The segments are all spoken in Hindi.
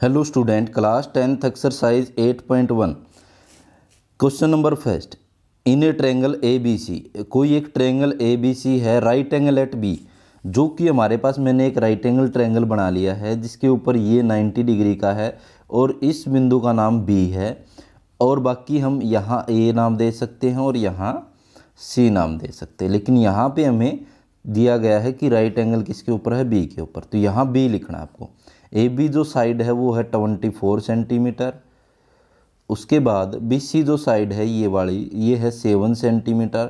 Hello student, class 10th exercise 8.1 question number first. In a triangle A B C, कोई एक ट्रायंगल ए बी सी है, राइट एंगल एट बी, जो कि हमारे पास मैंने एक राइट एंगल ट्रायंगल बना लिया है जिसके ऊपर ये 90 डिग्री का है और इस बिंदु का नाम बी है और बाकी हम यहाँ ए नाम दे सकते हैं और यहाँ सी नाम दे सकते हैं। लेकिन यहाँ पे हमें दिया गया है कि राइट एंगल किसके ऊपर है, बी के ऊपर, तो यहाँ बी लिखना है आपको। ए बी जो साइड है वो है 24 सेंटीमीटर। उसके बाद बी सी जो साइड है ये वाली, ये है 7 सेंटीमीटर।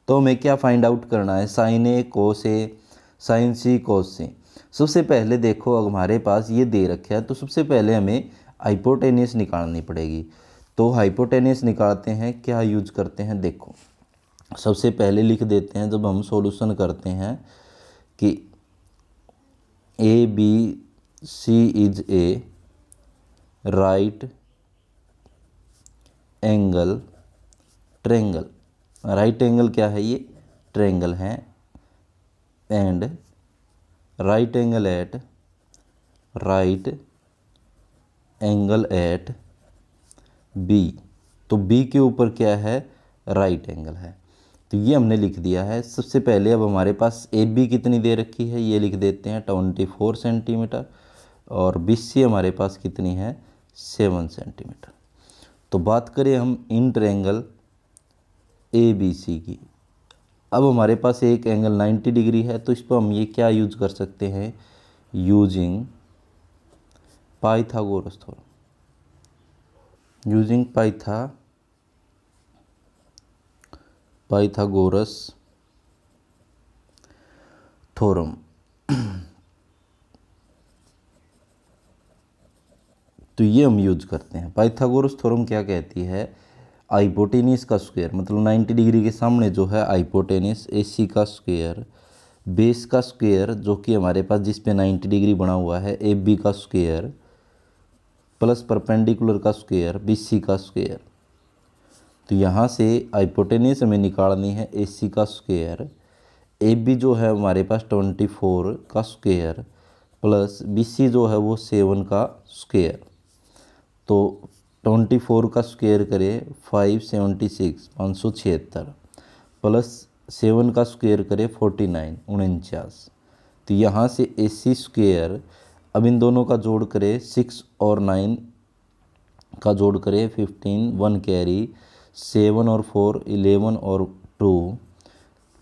तो हमें क्या फाइंड आउट करना है, साइन ए कोस ए, साइन सी कोस सी। सबसे पहले देखो हमारे पास ये दे रखा है, तो सबसे पहले हमें हाइपोटेनियस निकालनी पड़ेगी। तो हाइपोटेनियस निकालते हैं, क्या यूज करते हैं, देखो सबसे पहले लिख देते हैं जब हम सॉल्यूशन करते हैं कि A B C is a right angle triangle. Right angle क्या है, ये ट्रायंगल है। And right angle at B, तो बी के ऊपर क्या है, राइट एंगल है। तो ये हमने लिख दिया है। सबसे पहले अब हमारे पास ए बी कितनी दे रखी है, ये लिख देते हैं 24 सेंटीमीटर और बी सी हमारे पास कितनी है, 7 सेंटीमीटर। तो बात करें हम इन ट्रायंगल ए बी सी की, अब हमारे पास एक एंगल 90 डिग्री है, तो इस पर हम ये क्या यूज कर सकते हैं, using Pythagoras theorem. Using Pythagoras theorem. तो ये हम यूज करते हैं। पाइथागोरस थ्योरम क्या कहती है, हाइपोटेनियस का स्क्वायर, मतलब 90 डिग्री के सामने जो है हाइपोटेनियस, एसी का स्क्वायर, बेस का स्क्वायर जो कि हमारे पास जिस पे 90 डिग्री बना हुआ है, ए बी का स्क्वायर, प्लस परपेंडिकुलर का स्क्वायर, बी सी का स्क्वायर। तो यहाँ से हाइपोटेनियस हमें निकालनी है ए सी का स्क्वायर, ए बी जो है हमारे पास 24 का स्क्वायर, प्लस बी सी जो है वो 7 का स्क्वायर। तो 24 का स्क्वायर करें 576 576, प्लस 7 का स्क्वायर करें 49 49। तो यहाँ से ए सी स्क्वायर, अब इन दोनों का जोड़ करें 6 और 9 का जोड़ करें 15, 1 कैरी, 7 और 4 11 और 2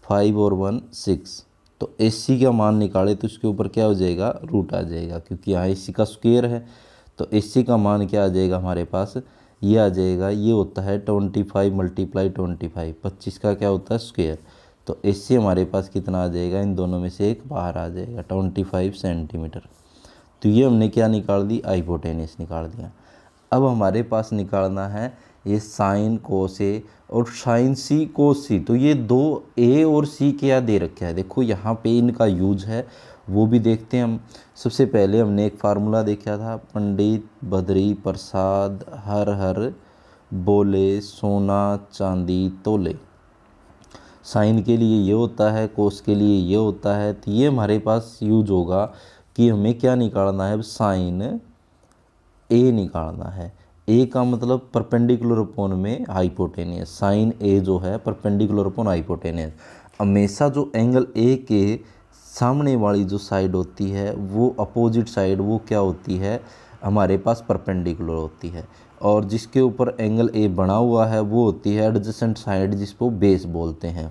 5 और 1 6। तो ए सी का मान निकाले तो इसके ऊपर क्या हो जाएगा, रूट आ जाएगा, क्योंकि यहाँ ए सी का स्क्वायर है। तो ए सी का मान क्या आ जाएगा हमारे पास, ये आ जाएगा, ये होता है 25 मल्टीप्लाई 25, 25 का क्या होता है स्क्वायर। तो ए सी हमारे पास कितना आ जाएगा, इन दोनों में से एक बाहर आ जाएगा, 25 सेंटीमीटर। तो ये हमने क्या निकाल दी, हाइपोटेनियस निकाल दिया। अब हमारे पास निकालना है ये साइन कोस ए और साइन सी कोस सी। तो ये दो ए और सी क्या दे रखा है, देखो यहाँ पे इनका यूज है वो भी देखते हैं हम। सबसे पहले हमने एक फार्मूला देखा था, पंडित बद्री प्रसाद हर हर बोले सोना चांदी तोले। साइन के लिए ये होता है, कोस के लिए ये होता है। तो ये हमारे पास यूज होगा कि हमें क्या निकालना है, साइन ए निकालना है। ए का मतलब परपेंडिकुलर अपॉन में हाइपोटेनियस, साइन ए जो है परपेंडिकुलर अपॉन हाइपोटेनियस। हमेशा जो एंगल ए के सामने वाली जो साइड होती है वो अपोजिट साइड, वो क्या होती है हमारे पास, परपेंडिकुलर होती है। और जिसके ऊपर एंगल ए बना हुआ है वो होती है एडजेसेंट साइड, जिसको बेस बोलते हैं।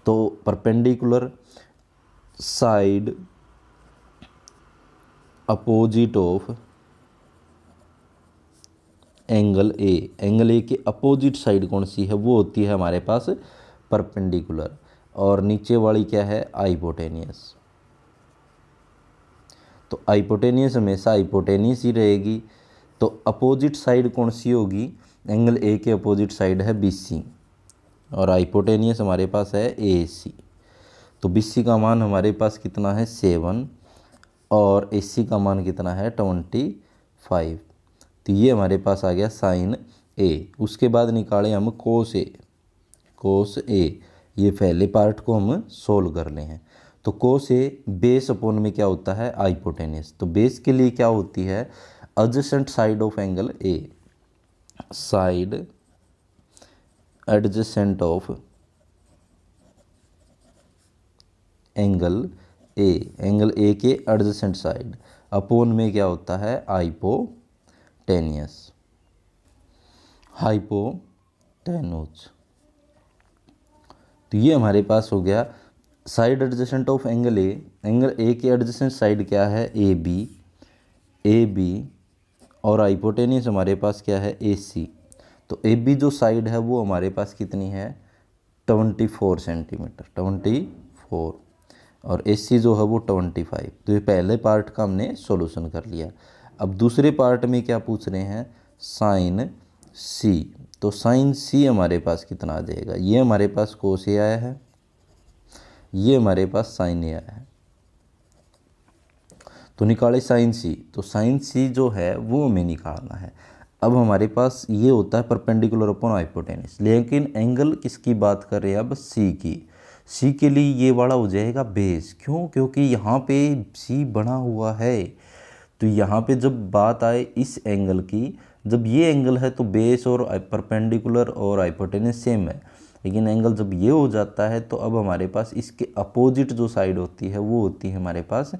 तो perpendicular side opposite of angle A, angle A के अपोजिट साइड कौन सी है, वो होती है हमारे पास परपेंडिकुलर। और नीचे वाली क्या है, हाइपोटेनियस। तो हाइपोटेनियस हमेशा हाइपोटेनियस ही रहेगी। तो अपोजिट साइड कौन सी होगी, एंगल ए के अपोजिट साइड है बी सी और हाइपोटेनियस हमारे पास है ए सी। तो बी सी का मान हमारे पास कितना है 7 और ए सी का मान कितना है 25। तो ये हमारे पास आ गया साइन ए। उसके बाद निकाले हम कोस ए, कोस ए, ये पहले पार्ट को हम सोल्व कर ले हैं। तो कोस ए बेस अपॉन में क्या होता है, हाइपोटेनियस। तो बेस के लिए क्या होती है, adjacent side of angle A, side adjacent of angle A, angle A के एडजेसेंट साइड अपोन में क्या होता है, हाइपोटेनियस, हाइपोटेनोज। तो ये हमारे पास हो गया side adjacent of angle A, angle A के एडजेसेंट साइड क्या है, ए बी, और हाइपोटेनियस हमारे पास क्या है, ए सी। तो ए बी जो साइड है वो हमारे पास कितनी है, 24 सेंटीमीटर, 24, और ए सी जो है वो 25। तो ये पहले पार्ट का हमने सॉल्यूशन कर लिया। अब दूसरे पार्ट में क्या पूछ रहे हैं, साइन सी। तो साइन सी हमारे पास कितना आ जाएगा, ये हमारे पास कोस ए आया है, ये हमारे पास साइन ए आया है, तो निकाले साइन सी। तो साइन सी जो है वो हमें निकालना है। अब हमारे पास ये होता है परपेंडिकुलर अपॉन हाइपोटेनस, लेकिन एंगल किसकी बात कर रहे हैं अब, सी की। सी के लिए ये वाला हो जाएगा बेस, क्यों, क्योंकि यहाँ पे सी बना हुआ है। तो यहाँ पे जब बात आए इस एंगल की, जब ये एंगल है तो बेस और परपेंडिकुलर और हाइपोटेनस सेम है, लेकिन एंगल जब ये हो जाता है तो अब हमारे पास इसके अपोजिट जो साइड होती है वो होती है हमारे पास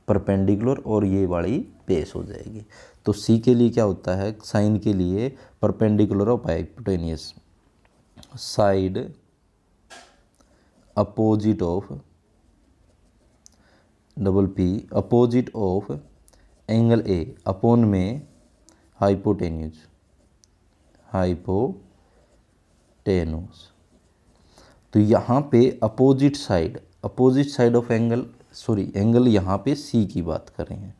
परपेंडिकुलर, और ये वाली बेस हो जाएगी। तो सी के लिए क्या होता है, साइन के लिए perpendicular of hypotenuse, side opposite of, double P, opposite of angle A upon में हाइपोटेन्यूज, हाइपोटेनोस। तो यहाँ पे opposite side of angle, sorry angle यहाँ पे सी की बात कर रहे हैं,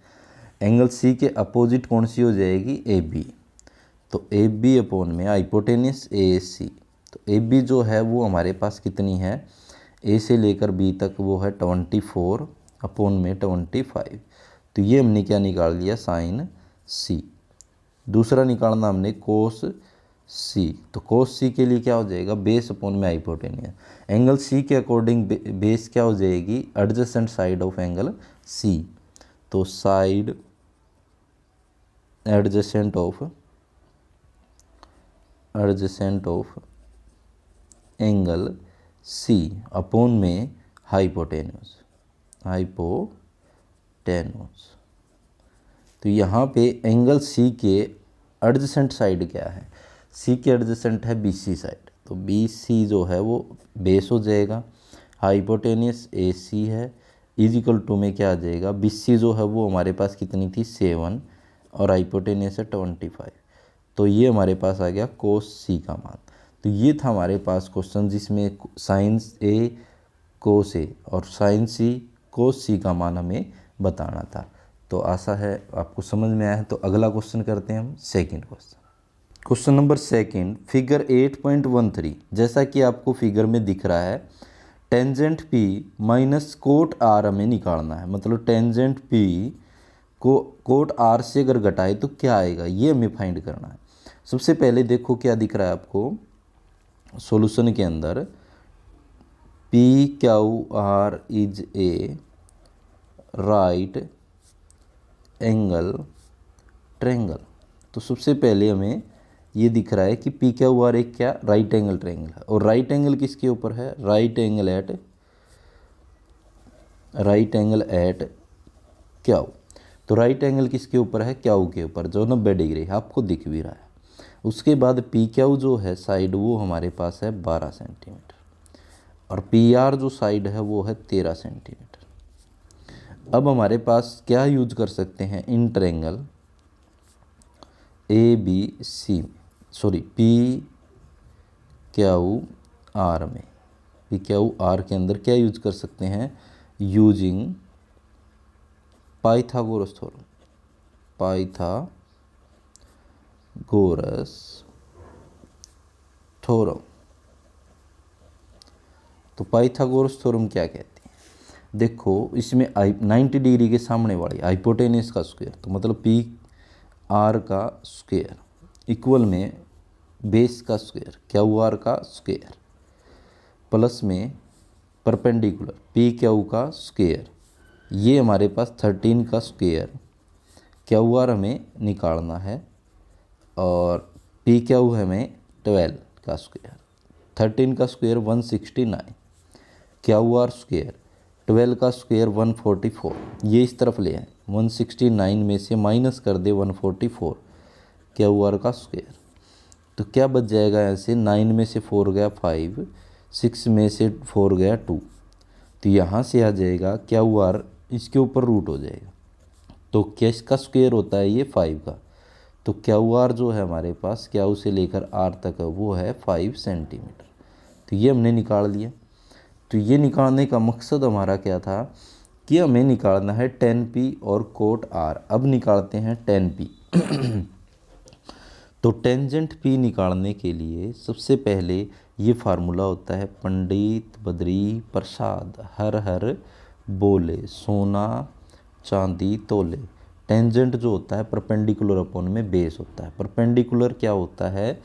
एंगल सी के अपोजिट कौन सी हो जाएगी, ए बी। तो ए बी अपोन में हाइपोटेनस ए सी। तो ए बी जो है वो हमारे पास कितनी है, ए से लेकर बी तक वो है 24 अपोन में 25। तो ये हमने क्या निकाल लिया, साइन सी। दूसरा निकालना हमने कोस सी। तो कोस सी के लिए क्या हो जाएगा, बेस अपोन में हाइपोटेनियस। एंगल सी के अकॉर्डिंग बेस क्या हो जाएगी, adjacent side of angle C. तो side adjacent of angle C upon में हाइपोटेनस। तो यहाँ पे एंगल सी के एडजेसेंट साइड क्या है, सी के एडजेसेंट है बीसी साइड। तो बीसी जो है वो बेस हो जाएगा, हाइपोटेनियस ए सी है, इजिकल टू में क्या आ जाएगा, बीसी जो है वो हमारे पास कितनी थी 7, और हाइपोटेनियस है 25। तो ये हमारे पास आ गया कोस सी का मान। तो ये था हमारे पास क्वेश्चन जिसमें साइन ए कोस ए और साइन सी कोस सी का मान हमें बताना था। तो आशा है आपको समझ में आया है। तो अगला क्वेश्चन करते हैं हम, second question number second, figure 8.13। जैसा कि आपको फिगर में दिख रहा है, tangent P minus cot R हमें निकालना है। मतलब टेंजेंट पी को कोट आर से अगर घटाए तो क्या आएगा, ये हमें फाइंड करना है। सबसे पहले देखो क्या दिख रहा है आपको सॉल्यूशन के अंदर, P Q R is a right angle triangle. तो सबसे पहले हमें ये दिख रहा है कि पी क्यू आर एक क्या, राइट एंगल ट्रायंगल है। और राइट एंगल किसके ऊपर है, राइट एंगल एट क्यू। तो राइट एंगल किसके ऊपर है, क्यू के ऊपर, जो 90 डिग्री है, आपको दिख भी रहा है। उसके बाद पी क्यू जो है साइड वो हमारे पास है 12 सेंटीमीटर, और पी आर जो साइड है वो है 13 सेंटीमीटर। अब हमारे पास क्या यूज कर सकते हैं, in triangle A B C, sorry P Q R में, पी क्यू आर के अंदर क्या यूज कर सकते हैं, यूजिंग पाइथागोरस थ्योरम। तो पाइथागोरस थ्योरम क्या कहती है, देखो इसमें 90 डिग्री के सामने वाली हाइपोटेनस का स्क्वायर, तो मतलब पी आर का स्क्वायर इक्वल में बेस का स्क्वायर क्यू आर का स्क्वायर प्लस में परपेंडिकुलर पी क्यू का स्क्वायर, ये हमारे पास 13 का स्क्वायर क्यू आर हमें निकालना है और पी क्यू हमें 12 का स्क्वायर, 13 का स्क्वायर 169, क्यू आर स्क्वायर 12 का स्क्वायर 144, ये इस तरफ ले आए, 169 में से माइनस कर दे 144 क्यू आर का स्क्वायर, तो क्या बच जाएगा यहाँ से, 9 में से 4 गया 5, 6 में से 4 गया 2, तो यहाँ से आ जाएगा क्यू आर इसके ऊपर रूट हो जाएगा, तो किस का स्क्वायर होता है ये 5 का, तो क्यू आर जो है हमारे पास क्यू से लेकर आर तक है वो है 5 सेंटीमीटर, तो ये हमने निकाल लिया। तो ये निकालने का मकसद हमारा क्या था कि हमें निकालना है tan p और cot r। अब निकालते हैं tan p। तो टेंजेंट p निकालने के लिए सबसे पहले ये फार्मूला होता है पंडित बद्री प्रसाद हर हर बोले सोना चांदी तोले। टेंजेंट जो होता है परपेंडिकुलर अपॉन में बेस होता है। परपेंडिकुलर क्या होता है,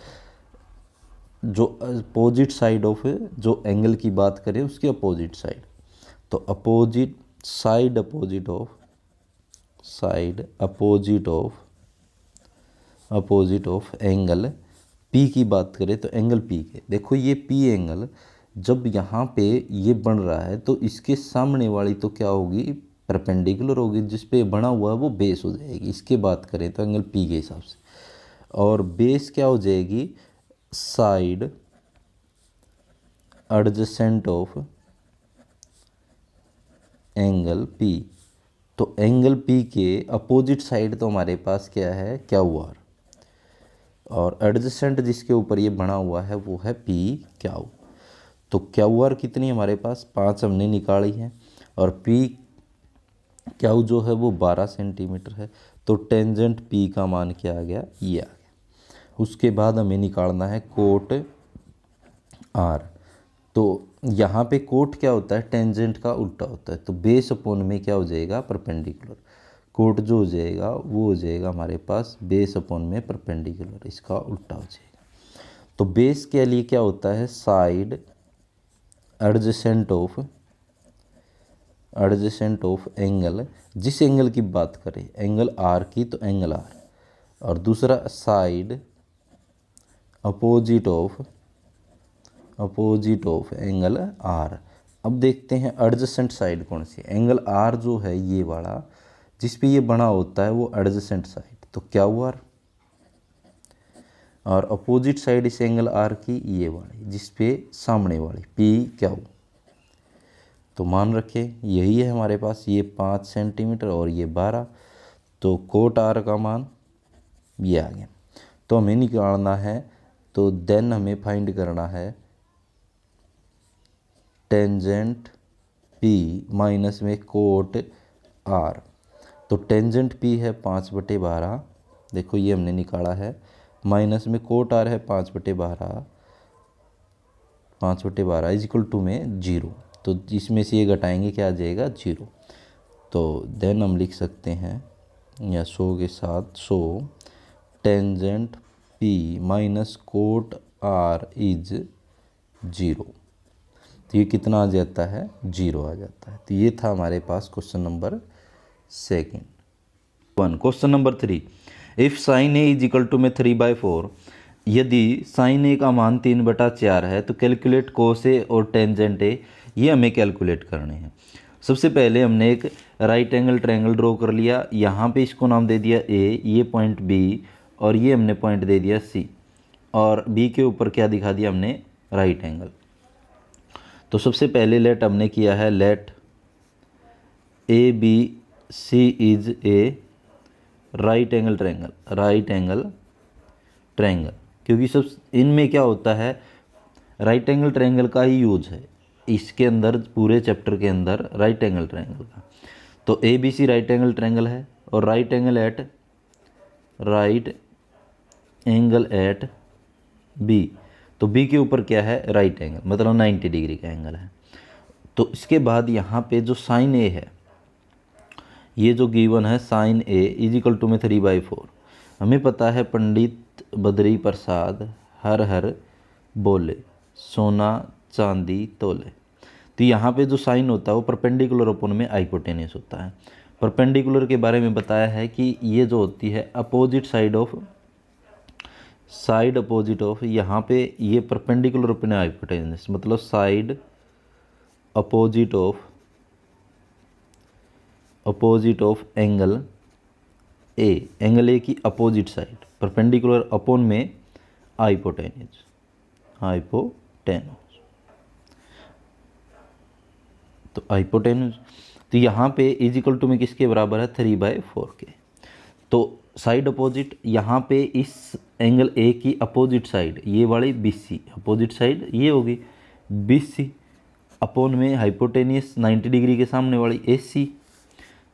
जो अपोजिट साइड ऑफ जो एंगल की बात करें उसकी अपोजिट साइड, तो opposite side opposite of angle P की बात करें तो एंगल पी के, देखो ये पी एंगल जब यहाँ पे ये बन रहा है तो इसके सामने वाली तो क्या होगी, परपेंडिकुलर होगी, जिस पे बना हुआ है वो बेस हो जाएगी। इसके बात करें तो एंगल पी के हिसाब से, और बेस क्या हो जाएगी, side adjacent of angle P. तो एंगल पी के अपोजिट साइड तो हमारे पास क्या है, क्यू आर, और एडजेसेंट जिसके ऊपर ये बना हुआ है वो है पी क्यू। तो क्यू आर कितनी हमारे पास 5 हमने निकाली है, और पी क्यू जो है वो 12 सेंटीमीटर है। तो टेंजेंट पी का मान क्या आ गया, ये आ गया। उसके बाद हमें निकालना है कोट आर। तो यहाँ पे कोट क्या होता है, टेंजेंट का उल्टा होता है, तो बेस अपॉन में क्या हो जाएगा, परपेंडिकुलर। कोट जो हो जाएगा वो हो जाएगा हमारे पास बेस अपॉन में परपेंडिकुलर, इसका उल्टा हो जाएगा। तो बेस के लिए क्या होता है, साइड एडजेसेंट ऑफ एंगल, जिस एंगल की बात करें एंगल आर की तो एंगल आर, और दूसरा side opposite of angle R. अब देखते हैं एडजेसेंट साइड कौन सी, एंगल आर जो है ये वाला जिस पे ये बना होता है वो एडजेसेंट साइड, तो क्यू आर, और अपोजिट साइड इस एंगल आर की ये वाली जिस पे सामने वाली पी क्यू। तो मान रखे यही है हमारे पास, ये 5 सेंटीमीटर और ये 12, तो कोट आर का मान ये आ गया। तो हमें निकालना है, तो देन हमें फाइंड करना है टेंजेंट पी माइनस में कोट आर। तो टेंजेंट पी है 5/12, देखो ये हमने निकाला है, माइनस में कोट आर है 5/12, 5/12 इज इक्वल टू में 0, तो इसमें से ये घटाएंगे क्या आ जाएगा, 0। तो देन हम लिख सकते हैं या 100 के साथ, 100 tangent P minus cot R is 0, तो ये कितना आ जाता है, 0 आ जाता है। तो ये था हमारे पास question number 2। Question number 3, if sine A is equal to में 3/4, यदि साइन ए का मान 3/4 है तो कैलकुलेट कोस ए और टेंजेंट ए, ये हमें कैलकुलेट करने हैं। सबसे पहले हमने एक राइट एंगल ट्रायंगल ड्रॉ कर लिया, यहाँ पे इसको नाम दे दिया ए, ये पॉइंट बी, और ये हमने पॉइंट दे दिया सी, और बी के ऊपर क्या दिखा दिया हमने, राइट एंगल। तो सबसे पहले लेट हमने किया है, let A B C is a right angle triangle, क्योंकि सब इनमें क्या होता है, राइट एंगल ट्रायंगल का ही यूज है इसके अंदर, पूरे चैप्टर के अंदर राइट एंगल ट्रायंगल का। तो A B C right angle triangle है, और राइट एंगल एट बी, तो बी के ऊपर क्या है, राइट एंगल, मतलब 90 डिग्री का एंगल है। तो इसके बाद यहाँ पे जो साइन ए है, ये जो गिवन है sine A is equal to में 3/4, हमें पता है पंडित बद्री प्रसाद हर हर बोले सोना चांदी तोले। तो यहाँ पे जो साइन होता है वो परपेंडिकुलर अपॉन में हाइपोटेन्यूस होता है। परपेंडिकुलर के बारे में बताया है कि ये जो होती है अपोजिट साइड अपोजिट ऑफ, यहाँ पे ये परपेंडिकुलर अपने हाइपोटेनस, मतलब side opposite of angle A की अपोजिट साइड, परपेंडिकुलर अपॉन में हाइपोटेनस तो हाइपोटेनस, तो यहाँ पे इजिकल टू में किसके बराबर है 3/4 के। तो साइड अपोजिट, यहाँ पे इस एंगल ए की अपोजिट साइड ये वाली BC, अपोजिट साइड ये होगी BC अपॉन में हाइपोटेनियस 90 डिग्री के सामने वाली AC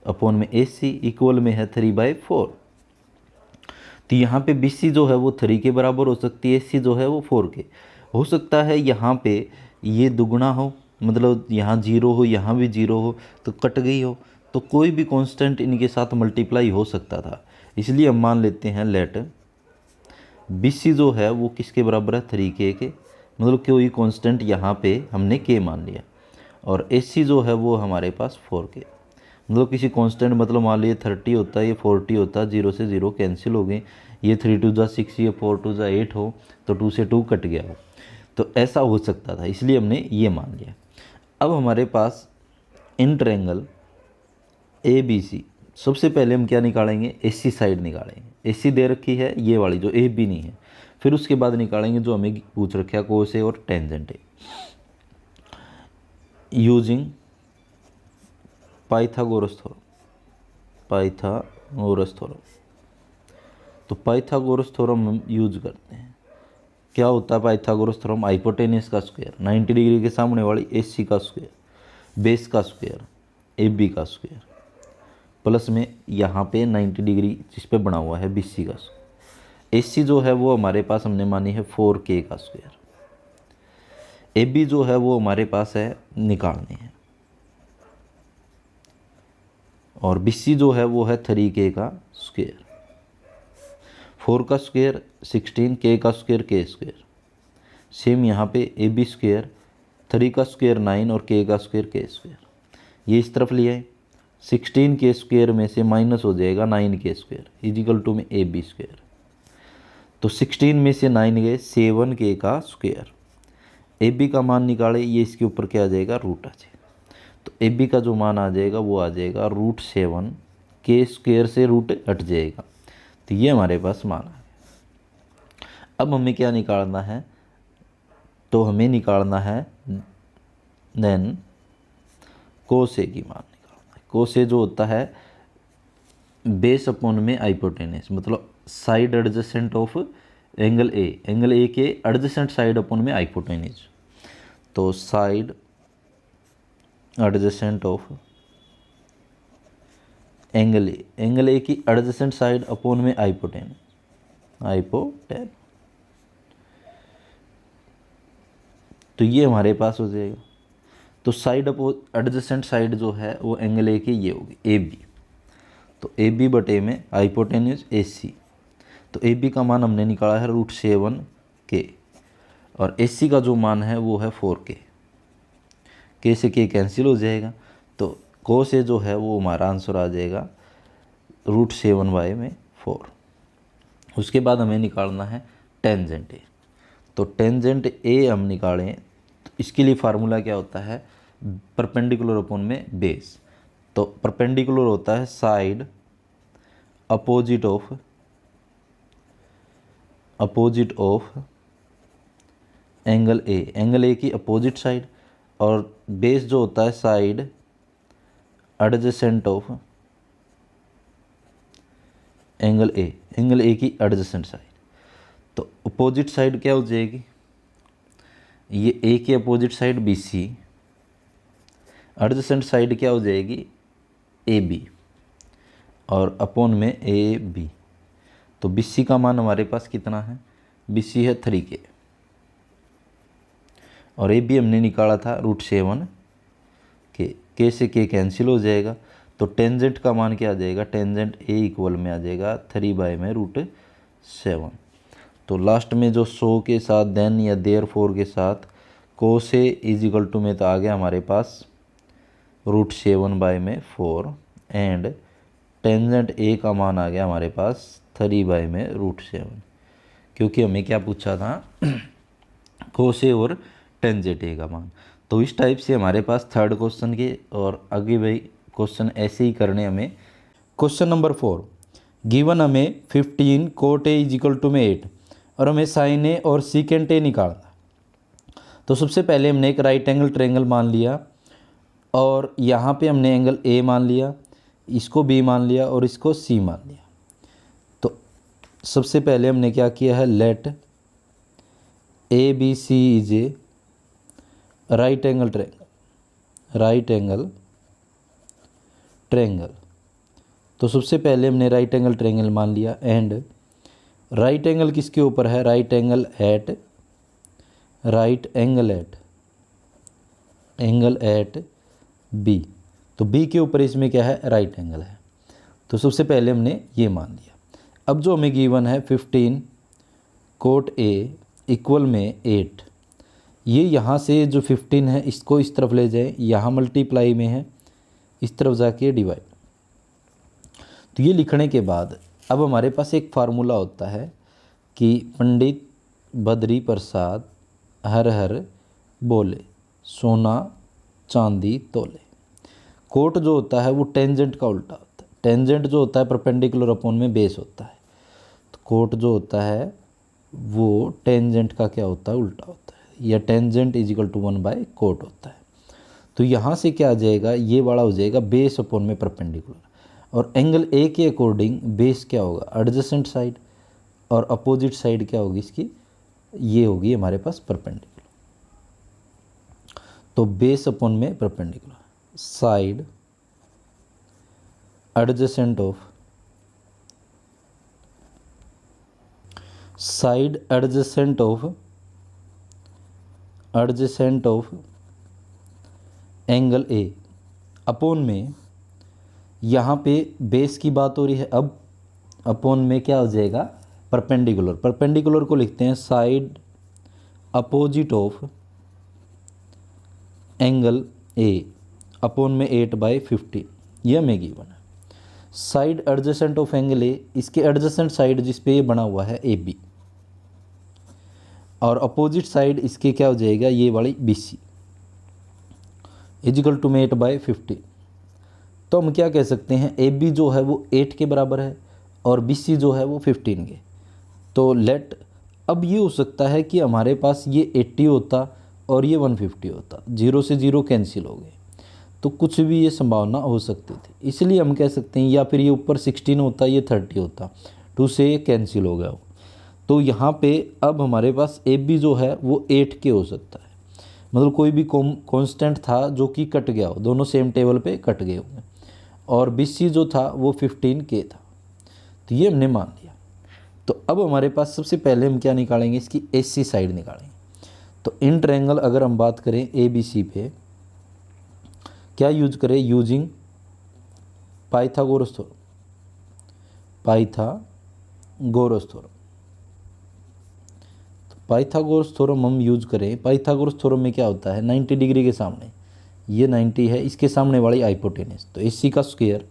अपॉन में AC इक्वल में है 3/4। तो यहाँ पे BC जो है वो 3 के बराबर हो सकती है, AC जो है वो 4 के हो सकता है। यहाँ पे ये दुगुना हो, मतलब यहाँ 0 हो, यहाँ भी 0 हो, तो कट गई हो, तो कोई भी कांस्टेंट इनके साथ मल्टीप्लाई हो सकता था। इसलिए हम मान लेते हैं लेट BC जो है वो किसके बराबर है 3K के, मतलब कोई कांस्टेंट यहाँ पे हमने K मान लिया, और AC जो है वो हमारे पास 4K, मतलब किसी कांस्टेंट, मतलब मान लीजिए 30 होता है, ये 40 होता है, 0 से 0 कैंसिल हो गए, ये 3 2 जा 6, ये 4 2 जा 8 हो, तो 2 से 2 कट गया हो, तो ऐसा हो सकता था, इसलिए हमने ये मान लिया। अब हमारे पास इंटरएंगल ABC, सबसे पहले हम क्या निकालेंगे AC साइड निकालेंगे। AC दे रखी है ये वाली जो AB नहीं है, फिर उसके बाद निकालेंगे जो हमें पूछ रखा है कोस ए और टेंजेंट ए यूजिंग पाइथागोरस थ्योरम। तो पाइथागोरस थ्योरम हम यूज करते हैं। क्या होता है पाइथागोरस थ्योरम? हाइपोटेनस का स्क्वायर, 90 डिग्री के सामने वाली AC का स्क्वायर, बेस का स्क्वायर, AB का स्क्वायर, प्लस में यहाँ पे 90 डिग्री जिस पे बना हुआ है BC का स्क्वायर। AC जो है वो हमारे पास हमने मानी है 4K का स्क्वायर, AB जो है वो हमारे पास है निकालनी है, और BC जो है वो है 3K का स्क्वायर, 4 का स्क्वायर 16, K का स्क्वायर K स्क्वायर, सेम यहाँ पे AB स्क्वायर, 3 का स्क्वायर 9 और K का स्क्वायर K स्क्वायर, ये इस तरफ लिया है। 16K स्क्वायर में से माइनस हो जाएगा 9K स्क्वायर इजिकल टू में AB स्क्वायर, तो 16 में से 9 गए 7K का स्क्वायर। AB का मान निकाले, ये इसके ऊपर क्या आ जाएगा रूट आ जाएगा, तो AB का जो मान आ जाएगा वो आ जाएगा √7, K स्क्वायर से रूट हट जाएगा, तो ये हमारे पास मान आ गया। अब हमें क्या निकालना है? तो हमें निकालना है देन कोस ए की मान निकालना है। कोस ए जो होता है बेस अपॉन में हाइपोटेनस, मतलब साइड एडजेसेंट ऑफ एंगल ए के एडजेसेंट साइड अपॉन में हाइपोटेनस, तो side adjacent of angle A की एडजेसेंट साइड अपॉन में हाइपोटेनस, तो ये हमारे पास हो जाएगा। तो साइड एडजेसेंट साइड जो है वो एंगल ए की ये होगी AB, तो AB बटे में हाइपोटेन्यूज AC, तो AB का मान हमने निकाला है √7K, और AC का जो मान है वो है 4K, K से K कैंसिल हो जाएगा, तो कोस ए जो है वो हमारा आंसर आ जाएगा √7/4। उसके बाद हमें निकालना है टेंजेंट ए, तो टेंजेंट ए हम निकालें तो इसके लिए फार्मूला क्या होता है? परपेंडिकुलर अपॉन में बेस, तो परपेंडिकुलर होता है side opposite of angle A की अपोजिट साइड, और बेस जो होता है side adjacent of angle A की एडजेसेंट साइड, तो अपोजिट साइड क्या हो जाएगी? ये ए की opposite side BC, adjacent side क्या हो जाएगी AB, और अपॉन में AB, तो BC का मान हमारे पास कितना है? BC है 3K, और AB हमने निकाला था √7K, K से K कैंसिल हो जाएगा, तो टेंजेंट का मान क्या आ जाएगा? टेंजेंट A इक्वल में आ जाएगा 3/√7। तो लास्ट में जो 100 के साथ देन या देयरफॉर के साथ कोस ए इज इक्वल टू में तो आ गया हमारे पास √7/4 एंड टेंजेंट ए का मान आ गया हमारे पास 3 में √7, क्योंकि हमें क्या पूछा था कोस ए और टेंजेंट ए का मान। तो इस टाइप से हमारे पास थर्ड क्वेश्चन के और आगे भाई क्वेश्चन ऐसे ही करने हमें। क्वेश्चन नंबर 4, गिवन हमें 15 cot A is equal to में 8 और हमें साइन ए और सीकेंट ए निकालना। तो सबसे पहले हमने एक राइट एंगल ट्रायंगल मान लिया और यहाँ पे हमने एंगल ए मान लिया, इसको बी मान लिया और इसको सी मान लिया। तो सबसे पहले हमने क्या किया है, let A B C is a right angle triangle, right angle triangle. तो सबसे पहले हमने राइट एंगल ट्रायंगल मान लिया एंड राइट एंगल किसके ऊपर है, राइट एंगल एट बी। तो बी के ऊपर इसमें क्या है, राइट एंगल है। तो सबसे पहले हमने ये मान लिया। अब जो हमें गिवन है 15 कोट ए इक्वल में 8, ये यहाँ से जो 15 है इसको इस तरफ ले जाए, यहाँ मल्टीप्लाई में है, इस तरफ जाके डिवाइड। तो ये लिखने के बाद अब हमारे पास एक फार्मूला होता है कि पंडित बद्री प्रसाद हर हर बोले, सोना चांदी तोले। कोट जो होता है वो टेंजेंट का उल्टा होता है, टेंजेंट जो होता है परपेंडिकुलर अपॉन में बेस होता है। तो कोट जो होता है वो टेंजेंट का क्या होता है, उल्टा होता है, या टेंजेंट इज इक्वल टू 1/कोट होता है। तो यहाँ से क्या आ जाएगा, ये वाला हो जाएगा बेस अपॉन में परपेंडिकुलर, और एंगल ए के अकॉर्डिंग बेस क्या होगा, एडजेसेंट साइड, और अपोजिट साइड क्या होगी इसकी, ये होगी हमारे पास परपेंडिकुलर। तो बेस अपॉन में perpendicular, side adjacent of angle A upon में, यहाँ पे बेस की बात हो रही है, अब अपॉन में क्या हो जाएगा, परपेंडिकुलर। परपेंडिकुलर को लिखते हैं side opposite of angle A upon में 8/15, यह हमें गिवन है। साइड एडजेसेंट ऑफ एंगल ए, इसके एडजेसेंट साइड जिस पे ये बना हुआ है ए बी, और अपोजिट साइड इसके क्या हो जाएगा, ये वाली बी सी, इजिकल टू में 8/15। तो हम क्या कह सकते हैं, ए बी जो है वो 8 के बराबर है और बी सी जो है वो 15 के। तो लेट, अब ये हो सकता है कि हमारे पास ये 80 होता और ये 150 होता, 0 से 0 कैंसिल हो गए, तो कुछ भी ये संभावना हो सकती थी। इसलिए हम कह सकते हैं, या फिर ये ऊपर 16 होता, ये 30 होता, 2 से ये कैंसिल हो गया हो। तो यहाँ पे अब हमारे पास ए बी जो है वो 8 के हो सकता है, मतलब कोई भी कांस्टेंट था जो कि कट गया हो, दोनों सेम टेबल पे कट गए होंगे, और बी सी जो था वो 15 के था। तो ये हमने मान लिया। तो अब हमारे पास सबसे पहले हम क्या निकालेंगे, इसकी ए सी साइड निकालेंगे। तो इन ट्रायंगल अगर हम बात करें ए बी सी पे, क्या यूज करें, यूजिंग पाइथागोरस थ्योरम। तो पाइथागोरस थ्योरम हम यूज करें। पाइथागोरस थ्योरम में क्या होता है, 90 डिग्री के सामने, ये 90 है, इसके सामने वाली हाइपोटेनस, तो ए सी का स्क्वायर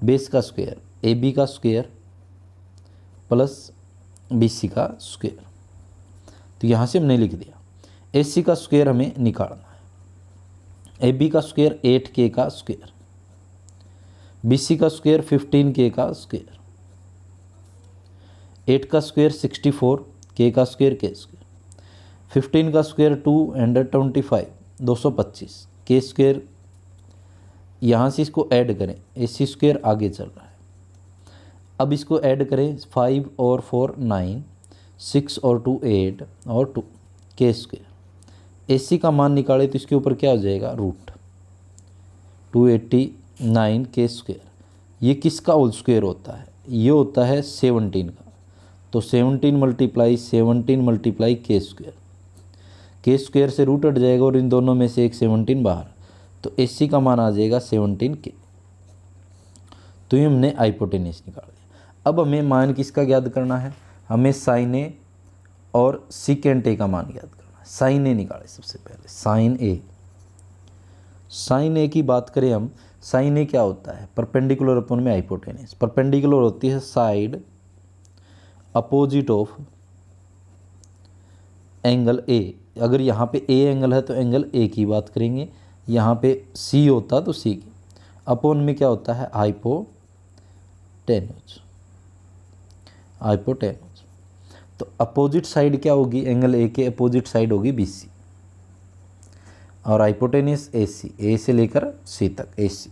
बेस का स्क्वायर ए बी का स्क्वायर प्लस बी सी का स्क्वायर। तो यहाँ से हमने लिख दिया, ए सी का स्क्वायर हमें निकालना है, ए बी का स्क्वायर 8k का स्क्वायर, बी सी का स्क्वायर 15k का स्क्वायर, 8 का स्क्वायर 64, k का स्क्वायर के स्क्वायर, 15 का स्क्वायर 225 225, के स्क्वायर, यहाँ से इसको ऐड करें, ए सी स्क्वायर आगे चल रहा है, अब इसको ऐड करें, 5 और 4 9, 6 और 2 8 और 2 के स्क्वायर। ए सी का मान निकाले तो इसके ऊपर क्या हो जाएगा, √289 के स्क्वायर। ये किसका होल स्क्वायर होता है, ये होता है 17 का। तो 17 मल्टीप्लाई के स्क्वायर, के स्क्वायर से रूट हट जाएगा और इन दोनों में से एक 17 बाहर, तो ए सी का मान आ जाएगा 17k। तो ये हमने हाइपोटेनस निकाल लिया। अब हमें मान किसका ज्ञात करना है, हमें साइन ए और सीकेंट ए का मान ज्ञात करना है। साइन ए निकालें सबसे पहले, साइन ए की बात करें हम, साइन ए क्या होता है, परपेंडिकुलर अपॉन में हाइपोटेनियस। परपेंडिकुलर होती है साइड अपोजिट ऑफ एंगल ए। अगर यहाँ पे ए एंगल है तो एंगल ए की बात करेंगे, यहाँ पे सी होता तो सी की। अपॉन में क्या होता है, हाइपोटेन्यूज। हाइपोटेन्यूज तो अपोजिट साइड क्या होगी, एंगल ए के अपोजिट साइड होगी बी सी, और हाइपोटेन्यूज ए सी, ए से लेकर सी तक ए सी।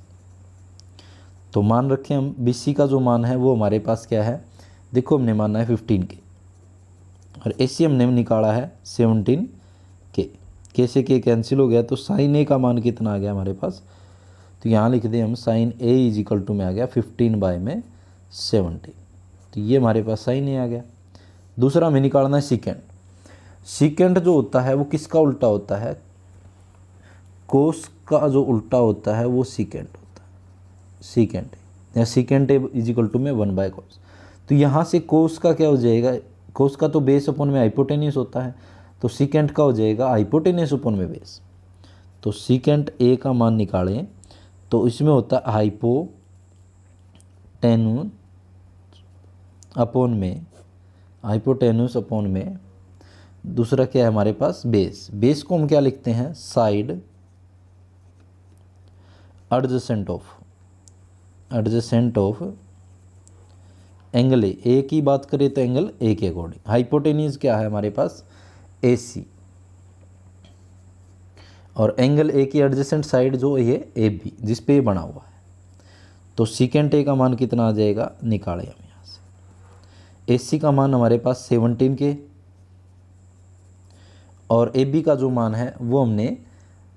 तो मान रखें हम बी सी का जो मान है वो हमारे पास क्या है, देखो हमने माना है 15 के, और ए सी हमने निकाला है 17 के से के कैंसिल हो गया, तो साइन ए का मान कितना आ गया हमारे पास, तो यहाँ लिख दें हम sine A is equal to में आ गया 15 बाय में 17। तो ये हमारे पास साइन ए आ गया। दूसरा हमें निकालना है सीकेंड। सीकेंड जो होता है वो किसका उल्टा होता है, कोस का जो उल्टा होता है वो सीकेंड होता है, सीकेंड या secant A is equal to में 1 बाय कोस। तो यहाँ से कोस का क्या हो जाएगा, कोस का तो बेस अपॉन में हाइपोटेन्यूस होता है, तो सीकेंट का हो जाएगा हाइपोटेन्यूस अपॉन में बेस। तो सीकेंट ए का मान निकालें तो इसमें होता है हाइपोटेन्यूस अपॉन में, हाइपोटेन्यूस अपॉन में दूसरा क्या है हमारे पास, बेस। बेस को हम क्या लिखते हैं, side adjacent of angle A की बात करें तो एंगल ए के अकॉर्डिंग। हाइपोटेन्यूस क्या है हमारे पास, ए सी, और एंगल ए की एडजेसेंट साइड जो ये ए बी जिस पे ये बना हुआ है। तो सीकेंट ए का मान कितना आ जाएगा, निकालें हम यहाँ से। ए सी का मान हमारे पास 17 के, और ए बी का जो मान है वो हमने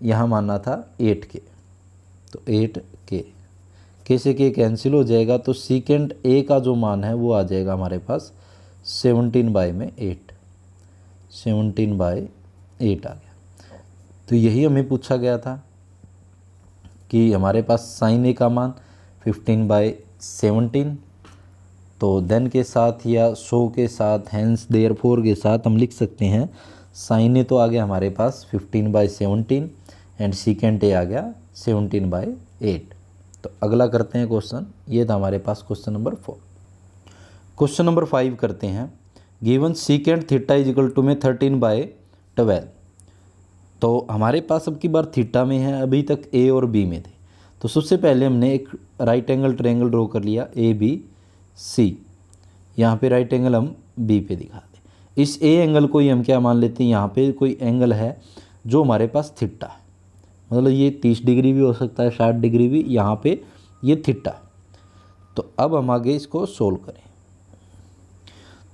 यहाँ माना था 8 के, तो 8 के से के कैंसिल हो जाएगा, तो सीकेंट ए का जो मान है वो आ जाएगा हमारे पास 17 बाय में 8, 17 बाय 8 आ गया। तो यही हमें पूछा गया था कि हमारे पास साइन ए का मान 15 बाय 17, तो देन के साथ या सो के साथ, हैंस देयरफॉर के साथ हम लिख सकते हैं साइन ए तो आ गया हमारे पास 15 बाय 17 एंड सीकेंट ए आ गया 17 बाय 8। तो अगला करते हैं क्वेश्चन, ये था हमारे पास क्वेश्चन नंबर 4। क्वेश्चन नंबर 5 करते हैं, given secant theta is equal to में 13 बाय 12। तो हमारे पास अब की बार थीटा में है, अभी तक ए और बी में थे। तो सबसे पहले हमने एक राइट एंगल ट्रायंगल ड्रॉ कर लिया ए बी सी, यहाँ पे राइट एंगल हम बी पे दिखा दें। इस ए एंगल को ही हम क्या मान लेते हैं, यहाँ पे कोई एंगल है जो हमारे पास थीटा है, मतलब ये 30 डिग्री भी हो सकता है, 60 डिग्री भी, यहाँ पे ये थीटा है। तो अब हम आगे इसको सोल्व करें।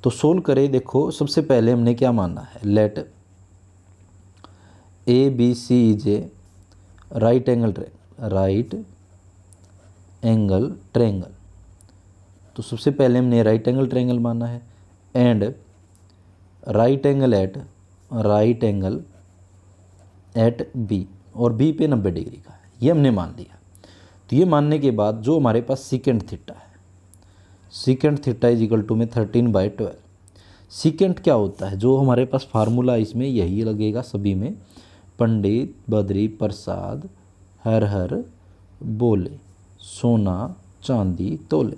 तो सोल्व करें, देखो सबसे पहले हमने क्या मानना है, let A B C is a right angle triangle. तो सबसे पहले हमने राइट एंगल ट्रायंगल माना है, and right angle at B, और बी पे 90 डिग्री का है, ये हमने मान लिया। तो ये मानने के बाद जो हमारे पास सीकेंट थीटा है, secant theta is equal to में 13 बाय 12। सीकेंट क्या होता है, जो हमारे पास फार्मूला इसमें यही लगेगा सभी में, पंडित बद्री प्रसाद हर हर बोले, सोना चांदी तोले।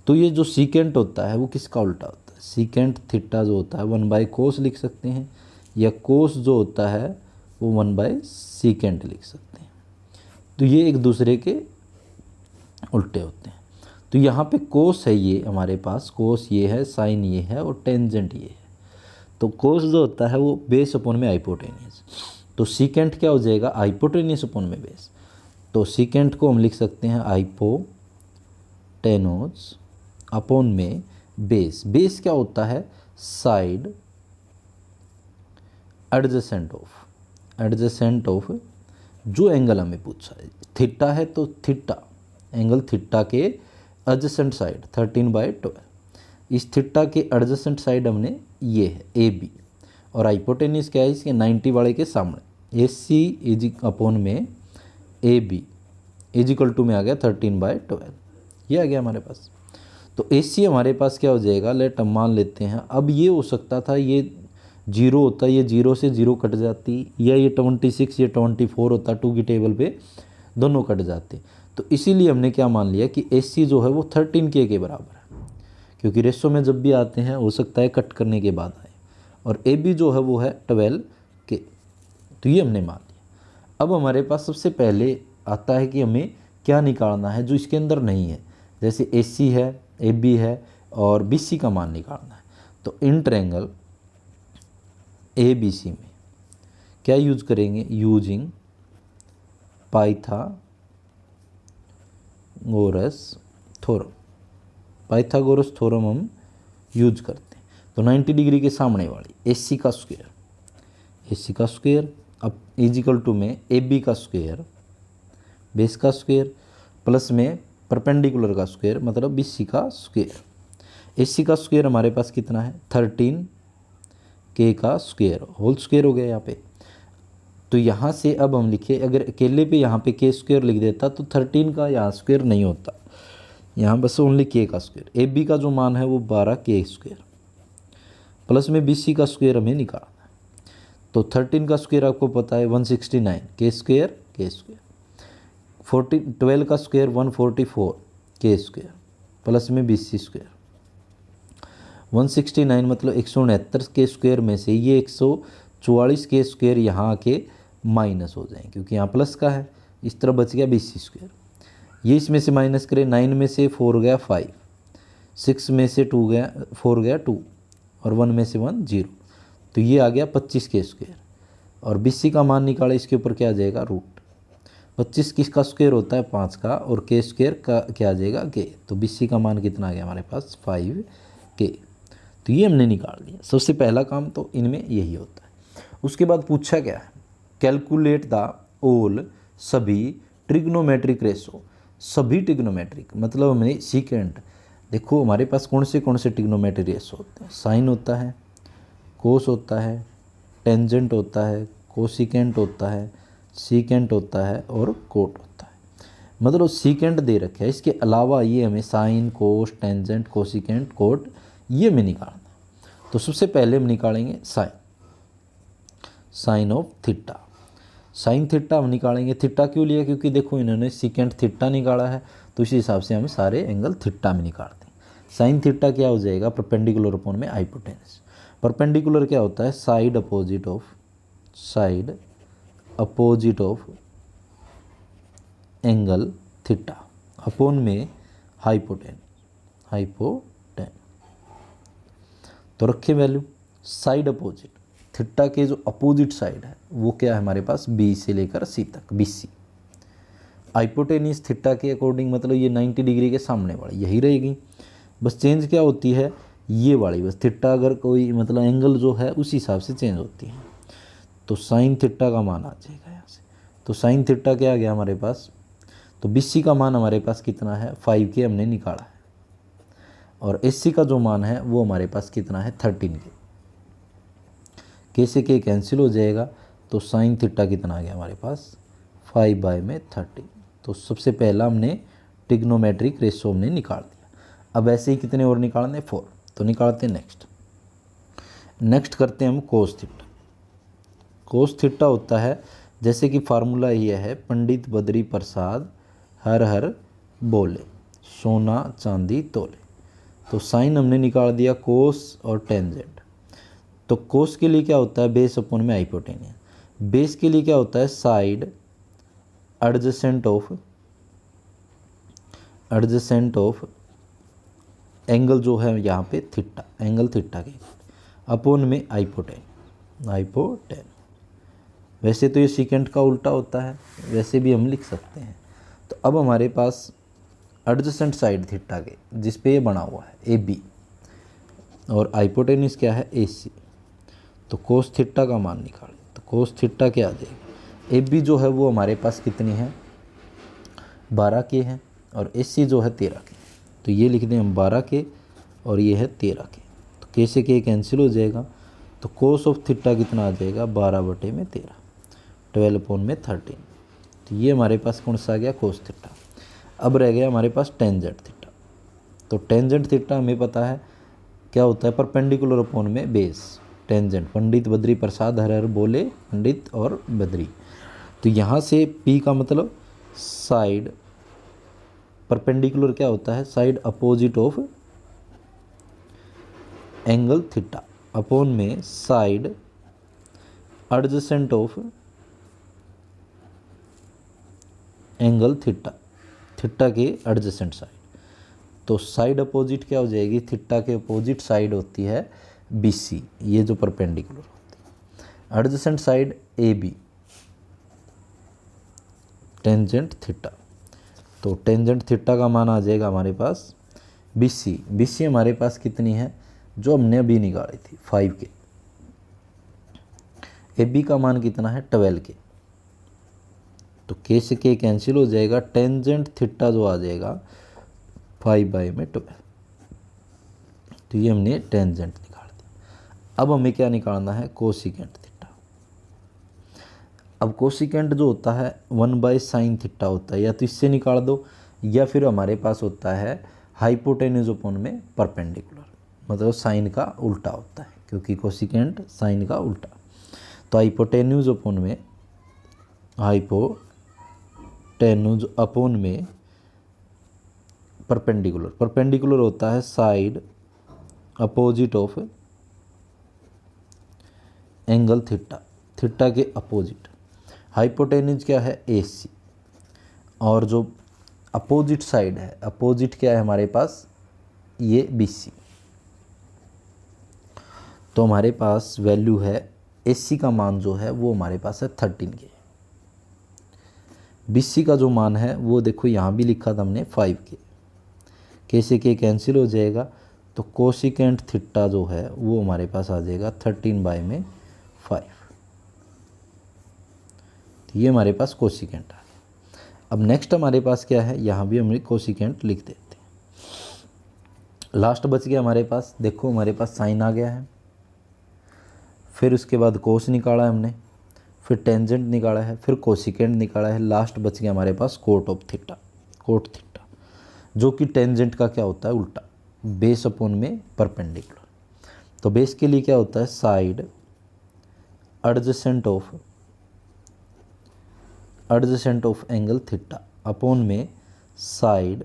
तो ये जो सीकेंट होता है वो किसका उल्टा होता है, सीकेंट थीटा जो होता है 1 बाय कोस लिख सकते हैं, या कोस जो होता है वो 1 बाय सीकेंट लिख सकते हैं। तो ये एक दूसरे के उल्टे होते हैं। तो यहाँ पे कोस है ये हमारे पास, कोस ये है, साइन ये है, और टेंजेंट ये है। तो कोस जो होता है वो बेस अपॉन में हाइपोटेन्यूस, तो सीकेंट क्या हो जाएगा, हाइपोटेन्यूस अपॉन में बेस। तो सीकेंट को हम लिख सकते हैं हाइपोटेन्यूस अपॉन में बेस। बेस क्या होता है, साइड एडजेसेंट ऑफ जो एंगल हमें पूछा है, थीटा है तो थीटा, एंगल थीटा के एडजेसेंट साइड 13 बाय 12। इस थीटा के एडजेसेंट साइड हमने ये है ए बी, और हाइपोटेन्यूस क्या है इसके 90 वाले के सामने, ए सी इज अपॉन में A B is equal to में आ गया 13 बाय 12, ये आ गया हमारे पास। तो ए सी हमारे पास क्या हो जाएगा, लेट हम मान लेते हैं, अब ये हो सकता था ये 0 होता, ये 0 से 0 कट जाती, या ये 26 या 24 होता 2 की टेबल पे, दोनों कट जाते। तो इसीलिए हमने क्या मान लिया कि AC जो है वो 13K के बराबर है, क्योंकि रेशो में जब भी आते हैं हो सकता है कट करने के बाद आए, और AB जो है वो है 12K। तो ये हमने मान लिया। अब हमारे पास सबसे पहले आता है कि हमें क्या निकालना है जो इसके अंदर नहीं है। जैसे AC है, AB है और BC का मान निकालना है। तो इन ट्रायंगल ABC में क्या यूज करेंगे, using Pythagoras theorem. Pythagoras theorem हम यूज करते हैं। तो 90 डिग्री के सामने वाली AC का स्क्वायर अब इजिकल टू में AB का स्क्वायर, बेस का स्क्वायर, प्लस में परपेंडिकुलर का स्क्वायर मतलब BC का स्क्वायर। AC का स्क्वायर हमारे पास कितना है 13K का स्क्वायर, होल स्क्वायर हो गया यहाँ पे। तो यहाँ से अब हम लिखे, अगर अकेले पे यहाँ पे K स्क्वायर लिख देता तो 13 का यहाँ स्क्वायर नहीं होता, यहाँ बस ओनली K का स्क्वायर। AB का जो मान है वो 12K स्क्वायर, प्लस में BC का स्क्वायर हमें निकालना है। तो 13 का स्क्वायर आपको पता है 169, K स्क्वायर 12 का स्क्वायर 144 K स्क्वायर, प्लस में BC स्क्वायर। 169 मतलब 169 के स्क्वायर में से ये 144 के स्क्वायर यहाँ आके माइनस हो जाएं, क्योंकि यहाँ प्लस का है। इस तरह बच गया BC स्क्वायर। ये इसमें से माइनस करें, 9 में से 4 गया 5, 6 में से 2 गया 4 गया 2, और 1 में से 1 0। तो ये आ गया 25 के स्क्वायर। और BC का मान निकाले, इसके ऊपर क्या आ जाएगा रूट। 25 किसका स्क्वायर होता है 5 का, और K स्क्वायर का क्या आ जाएगा K। तो BC का मान कितना आ गया हमारे पास 5K। तो ये हमने निकाल लिया। सबसे पहला काम तो इनमें यही होता है। उसके बाद पूछा क्या है, कैलकुलेट द ऑल सभी ट्रिग्नोमेट्रिक रेशो। सभी ट्रिग्नोमेट्रिक मतलब हमने सीकेंट, देखो हमारे पास कौन से ट्रिग्नोमेट्रिक रेशो होते हैं, साइन होता है, कोस होता है, टेंजेंट होता है, कोसिकेंट होता है, सीकेंट होता है और कोट होता है। मतलब सीकेंट दे रखे है, इसके अलावा ये हमें sine, cos, tangent, cosecant, cot ये हमें निकालना है। तो सबसे पहले हम निकालेंगे sine of theta. Sine theta हम निकालेंगे। थीटा क्यों लिया, क्योंकि देखो इन्होंने सीकेंट थीटा निकाला है, तो इसी हिसाब से हम सारे एंगल थीटा में निकालते हैं। साइन थीटा क्या हो जाएगा, परपेंडिकुलर अपॉन में हाइपोटेनस। परपेंडिकुलर क्या होता है, side opposite of angle theta upon में हाइपोटेन। तो रखे वैल्यू साइड अपोजिट, थीटा के जो अपोजिट साइड है वो क्या है हमारे पास B से लेकर C तक, BC। हाइपोटेनियस थीटा के अकॉर्डिंग मतलब ये 90 डिग्री के सामने वाली यही रहेगी, बस चेंज क्या होती है ये वाली, बस थीटा अगर कोई मतलब एंगल जो है उसी हिसाब से चेंज होती है। तो साइन थीटा का मान आ जाएगा यहाँ से। तो साइन थीटा क्या आ गया हमारे पास, तो BC का मान हमारे पास कितना है 5K हमने निकाला है, और AC का जो मान है वो हमारे पास कितना है 13K। K से K कैंसिल हो जाएगा, तो साइन थीटा कितना आ गया हमारे पास 5/13। तो सबसे पहला हमने ट्रिग्नोमेट्रिक रेशो हमने निकाल दिया। अब ऐसे ही कितने और निकालने 4, तो निकालते हैं नेक्स्ट करते हैं हम कोस थीटा। कोस थीटा होता है, जैसे कि फार्मूला ये है, पंडित बद्री प्रसाद हर हर बोले, सोना चांदी तोले। तो साइन हमने निकाल दिया कोस और टेंजेंट। तो कोस के लिए क्या होता है बेस अपॉन में हाइपोटेनियस, बेस के लिए क्या होता है साइड एडजेसेंट ऑफ एंगल जो है यहाँ पे थीटा, एंगल थीटा के अपॉन में हाइपोटेन। वैसे तो ये सीकेंट का उल्टा होता है, वैसे भी हम लिख सकते हैं। तो अब हमारे पास एडजेसेंट साइड थीटा के जिस पे ये बना हुआ है AB, और हाइपोटेनिस क्या है AC। तो कोस थीटा का मान निकालें, तो कोस थीटा क्या आ जाएगा, AB जो है वो हमारे पास कितनी है 12K है, और AC जो है 13K। तो ये लिख दें हम 12K और ये है 13K। तो K से K कैंसिल हो जाएगा, तो कोस ऑफ थीटा कितना आ जाएगा 12/13, 12/13। तो ये हमारे पास कौन सा आ गया कोस थीटा। अब रह गया हमारे पास टेंजेंट थीटा। तो टेंजेंट थीटा हमें पता है क्या होता है, परपेंडिकुलर अपॉन में बेस। टेंजेंट पंडित बद्री प्रसाद हर हर बोले, पंडित और बद्री। तो यहाँ से P का मतलब साइड परपेंडिकुलर क्या होता है, side opposite of angle theta upon में side adjacent of angle theta, theta के एडजेसेंट साइड। तो साइड अपोजिट क्या हो जाएगी, थीटा के अपोजिट साइड होती है BC, ये जो परपेंडिकुलर होती है। Adjacent side AB tangent theta, तो टेंजेंट थीटा का मान आ जाएगा हमारे पास BC हमारे पास कितनी है, जो हमने अभी निकाली थी 5 के। AB का मान कितना है 12 के, तो K से K कैंसिल हो जाएगा, टेंजेंट थीटा जो आ जाएगा 5/12। तो ये हमने टेंजेंट निकाल दिया। अब हमें क्या निकालना है, कोसिकेंट थीटा। अब कोसिकेंट जो होता है 1/sin थीटा होता है, या तो इससे निकाल दो या फिर हमारे पास होता है हाइपोटेन्यूज अपॉन में परपेंडिकुलर, मतलब साइन का उल्टा होता है, क्योंकि कोसिकेंट साइन का उल्टा। तो हाइपोटेन्यूज अपॉन में परपेंडिकुलर होता है side opposite of angle theta, theta के अपोजिट। हाइपोटेन्यूज क्या है AC, और जो अपोजिट साइड है, अपोजिट क्या है हमारे पास, ये BC। तो हमारे पास वैल्यू है AC का मान जो है वो हमारे पास है 13 के। BC का जो मान है वो देखो यहाँ भी लिखा था हमने 5 के, K से K कैंसिल हो जाएगा, तो कोसिकेंट थीटा जो है वो हमारे पास आ जाएगा 13/5। तो ये हमारे पास कोसिकेंट आ गया। अब नेक्स्ट हमारे पास क्या है, यहाँ भी हम कोसिकेंट लिख देते हैं। लास्ट बच गया हमारे पास, देखो हमारे पास साइन आ गया है, फिर उसके बाद कोस निकाला है हमने, फिर टेंजेंट निकाला है, फिर कोसिकेंट निकाला है, लास्ट बच गया हमारे पास कोट थीटा, जो कि टेंजेंट का क्या होता है उल्टा, बेस अपॉन में परपेंडिकुलर। तो बेस के लिए क्या होता है, side adjacent of angle theta upon में side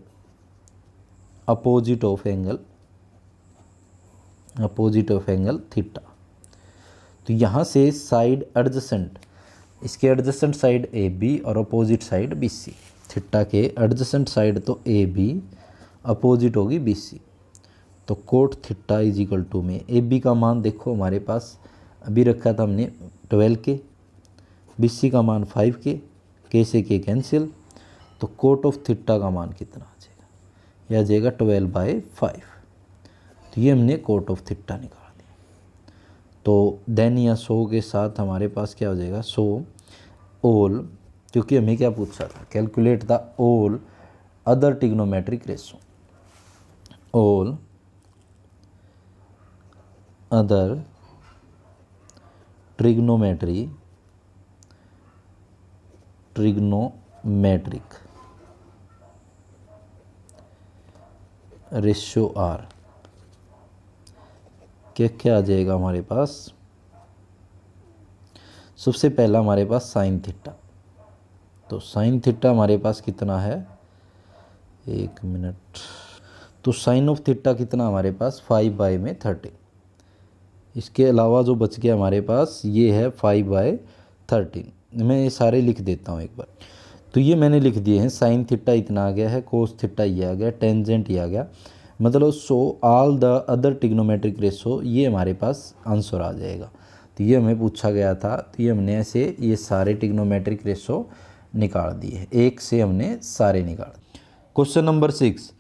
opposite of angle theta. तो यहाँ से साइड एडजेसेंट, इसके एडजेसेंट साइड AB और अपोजिट साइड BC। थीटा के एडजेसेंट साइड तो AB, अपोजिट होगी BC। तो cot theta is equal to में AB का मान देखो हमारे पास अभी रखा था हमने 12 के, BC का मान 5 के, K से K कैंसिल, तो कोट ऑफ थीटा का मान कितना आ जाएगा, यह आ जाएगा 12/5। तो ये हमने कोट ऑफ थीटा निकाल दिया। तो देन या 100 के साथ हमारे पास क्या हो जाएगा, 100 ऑल, क्योंकि हमें क्या पूछा था, calculate the all other trigonometric ratio, all other trigonometric ratio are. क्या आ जाएगा हमारे पास, सबसे पहला हमारे पास साइन थीटा। तो साइन थीटा हमारे पास कितना है, 1 मिनट, तो साइन ऑफ थीटा कितना हमारे पास 5/13। इसके अलावा जो बच गया हमारे पास ये है 5/13। मैं ये सारे लिख देता हूँ एक बार। तो ये मैंने लिख दिए हैं, साइन थीटा इतना आ गया है, कोस थीटा ये आ गया, टेंजेंट ये आ गया, मतलब so all the other trigonometric ratio, ये हमारे पास आंसर आ जाएगा। तो ये हमें पूछा गया था, तो ये हमने ऐसे ये सारे ट्रिग्नोमेट्रिक रेशो निकाल दिए हैं, एक से हमने सारे निकाल दिए। Question number 6,